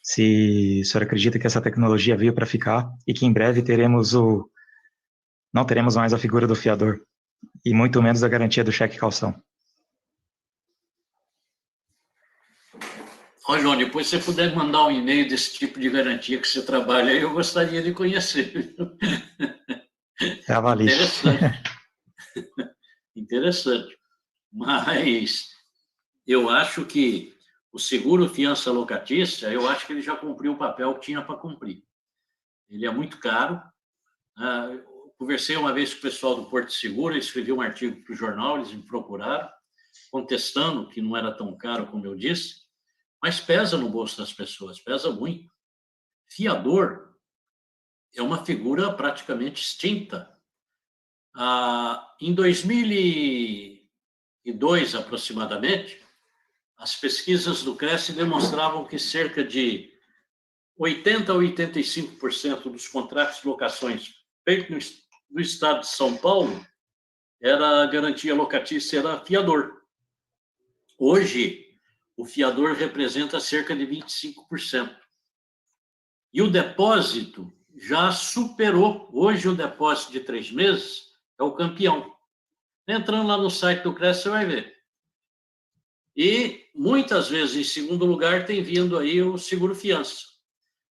se o senhor acredita que essa tecnologia veio para ficar e que em breve não teremos mais a figura do fiador e muito menos a garantia do cheque calção. Ó, João, depois se você puder mandar um e-mail desse tipo de garantia que você trabalha, eu gostaria de conhecer. Avalie. Interessante. Interessante. Mas eu acho que o seguro fiança locatícia, eu acho que ele já cumpriu o papel que tinha para cumprir. Ele é muito caro. Conversei uma vez com o pessoal do Porto Seguro, escrevi um artigo para o jornal, eles me procuraram, contestando que não era tão caro como eu disse, mas pesa no bolso das pessoas, pesa muito. Fiador é uma figura praticamente extinta. Em 2002, aproximadamente, as pesquisas do Cresce demonstravam que cerca de 80% a 85% dos contratos de locações feitos no estado de São Paulo era garantia locatícia, era fiador. Hoje, o fiador representa cerca de 25%. E o depósito já superou. Hoje, o depósito de 3 meses é o campeão. Entrando lá no site do Cresce, você vai ver. E, muitas vezes, em segundo lugar, tem vindo aí o seguro-fiança.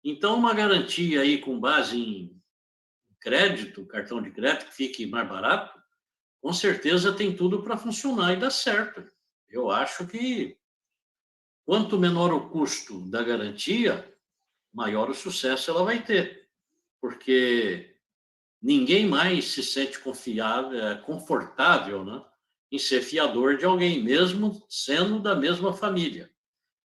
Então, uma garantia aí com base em crédito, cartão de crédito, que fique mais barato, com certeza tem tudo para funcionar e dar certo. Eu acho que quanto menor o custo da garantia, maior o sucesso ela vai ter, porque ninguém mais se sente confortável, né, em ser fiador de alguém, mesmo sendo da mesma família.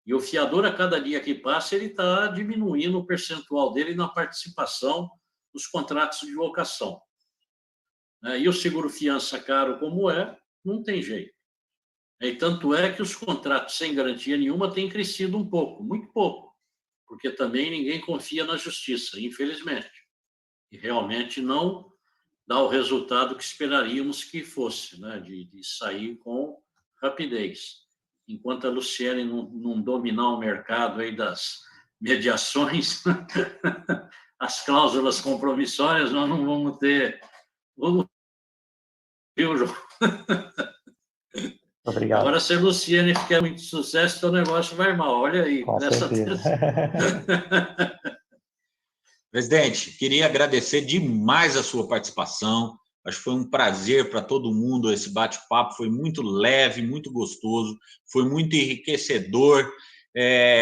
E o fiador, a cada dia que passa, ele está diminuindo o percentual dele na participação dos contratos de locação. E o seguro-fiança caro como não tem jeito. E tanto é que os contratos sem garantia nenhuma têm crescido um pouco, muito pouco, porque também ninguém confia na justiça, infelizmente. E realmente não dá o resultado que esperaríamos que fosse, né? De sair com rapidez. Enquanto a Luciene não dominar o mercado aí das mediações, as cláusulas compromissórias, nós não vamos ter... Viu, João? Obrigado. Agora, se a Luciene quer muito sucesso, o negócio vai mal. Olha aí, Com certeza. Presidente, queria agradecer demais a sua participação. Acho que foi um prazer para todo mundo esse bate-papo. Foi muito leve, muito gostoso, foi muito enriquecedor.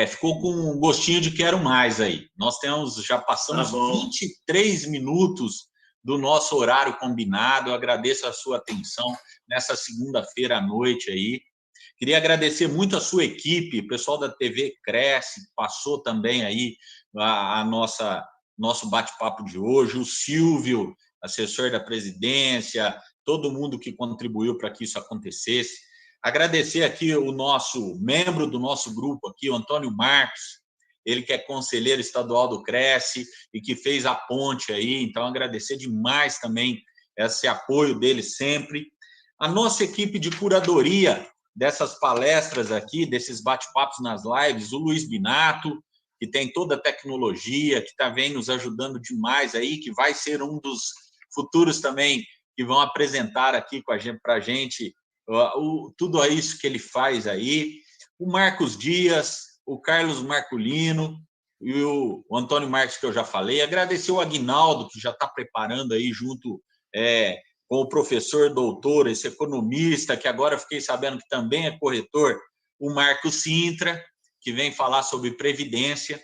Ficou com um gostinho de quero mais aí. Nós já passamos 23 minutos do nosso horário combinado. Eu agradeço a sua atenção nessa segunda-feira à noite aí. Queria agradecer muito a sua equipe, o pessoal da TV Cresce, passou também aí nosso bate-papo de hoje, o Silvio, assessor da presidência, todo mundo que contribuiu para que isso acontecesse. Agradecer aqui o nosso membro do nosso grupo aqui, o Antônio Marcos, ele que é conselheiro estadual do Cresce e que fez a ponte aí, então agradecer demais também esse apoio dele sempre. A nossa equipe de curadoria dessas palestras aqui, desses bate-papos nas lives, o Luiz Binato, que tem toda a tecnologia, que está vem nos ajudando demais aí, que vai ser um dos futuros também que vão apresentar aqui para a gente tudo isso que ele faz aí. O Marcos Dias, o Carlos Marculino e o Antônio Marques, que eu já falei. Agradecer o Aguinaldo, que já está preparando aí junto com o professor doutor, esse economista, que agora fiquei sabendo que também é corretor, o Marcos Sintra, que vem falar sobre previdência.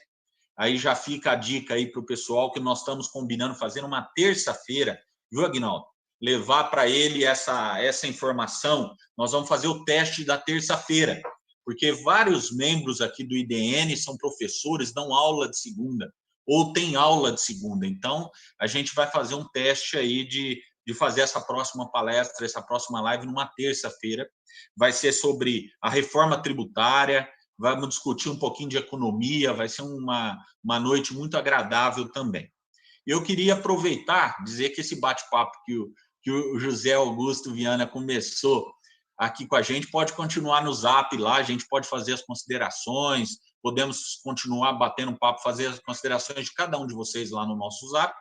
Aí já fica a dica aí para o pessoal que nós estamos combinando fazer uma terça-feira, viu, Aguinaldo? Levar para ele essa informação. Nós vamos fazer o teste da terça-feira, porque vários membros aqui do IDN são professores, dão aula de segunda, ou tem aula de segunda. Então, a gente vai fazer um teste aí de fazer essa próxima palestra, essa próxima live numa terça-feira. Vai ser sobre a reforma tributária, vamos discutir um pouquinho de economia, vai ser uma noite muito agradável também. Eu queria aproveitar, dizer que esse bate-papo que o José Augusto Viana começou aqui com a gente, pode continuar no Zap lá, a gente pode fazer as considerações, podemos continuar batendo um papo, fazer as considerações de cada um de vocês lá no nosso Zap.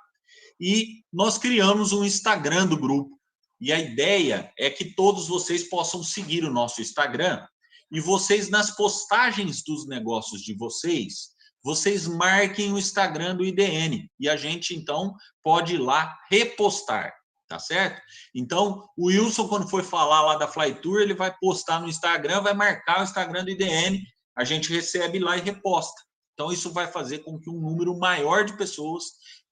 E nós criamos um Instagram do grupo. E a ideia é que todos vocês possam seguir o nosso Instagram e vocês, nas postagens dos negócios de vocês, vocês marquem o Instagram do IDN. E a gente, então, pode ir lá repostar, tá certo? Então, o Wilson, quando for falar lá da Flytour, ele vai postar no Instagram, vai marcar o Instagram do IDN, a gente recebe lá e reposta. Então, isso vai fazer com que um número maior de pessoas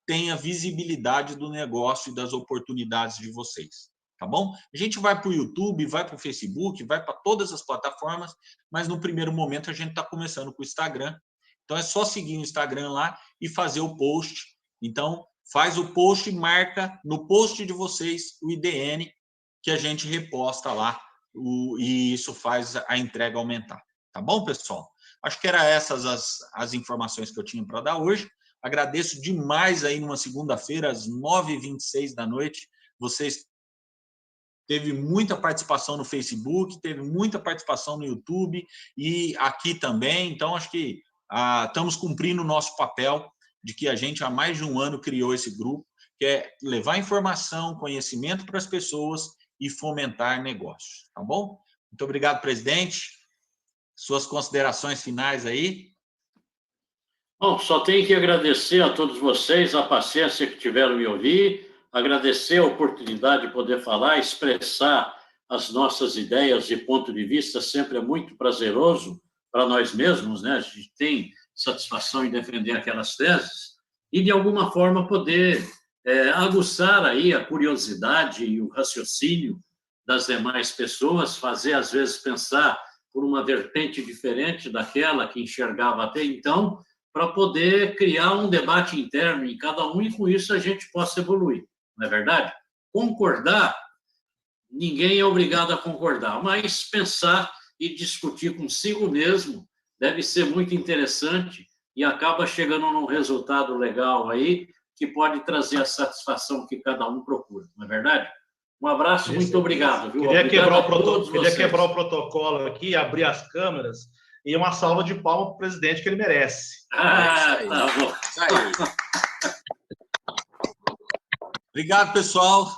tenha visibilidade do negócio e das oportunidades de vocês, tá bom? A gente vai para o YouTube, vai para o Facebook, vai para todas as plataformas, mas no primeiro momento a gente está começando com o Instagram. Então, é só seguir o Instagram lá e fazer o post. Então, faz o post e marca no post de vocês o IDN, que a gente reposta lá, e isso faz a entrega aumentar. Tá bom, pessoal? Acho que eram essas as informações que eu tinha para dar hoje. Agradeço demais aí numa segunda-feira, às 9h26 da noite. Vocês teve muita participação no Facebook, teve muita participação no YouTube e aqui também. Então, acho que estamos cumprindo o nosso papel de que a gente há mais de um ano criou esse grupo, que é levar informação, conhecimento para as pessoas e fomentar negócios. Tá bom? Muito obrigado, presidente. Suas considerações finais aí. Bom, só tenho que agradecer a todos vocês a paciência que tiveram me ouvir, agradecer a oportunidade de poder falar, expressar as nossas ideias e ponto de vista sempre é muito prazeroso para nós mesmos, né? A gente tem satisfação em defender aquelas teses e, de alguma forma, poder aguçar aí a curiosidade e o raciocínio das demais pessoas, fazer, às vezes, pensar por uma vertente diferente daquela que enxergava até então, para poder criar um debate interno em cada um e, com isso, a gente possa evoluir, não é verdade? Concordar, ninguém é obrigado a concordar, mas pensar e discutir consigo mesmo deve ser muito interessante e acaba chegando num resultado legal aí que pode trazer a satisfação que cada um procura, não é verdade? Um abraço, muito obrigado. Viu? Queria Obrigado quebrar o protocolo aqui, abrir as câmeras e uma salva de palmas para o presidente que ele merece. Tá bom. Isso aí. Obrigado, pessoal.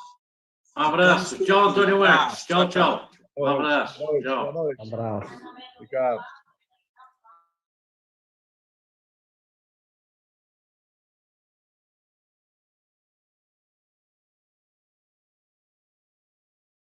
Um abraço. Tchau, Antônio Marcos. Tchau, tchau. Um abraço. Boa noite. Tchau. Boa noite. Um abraço. Obrigado.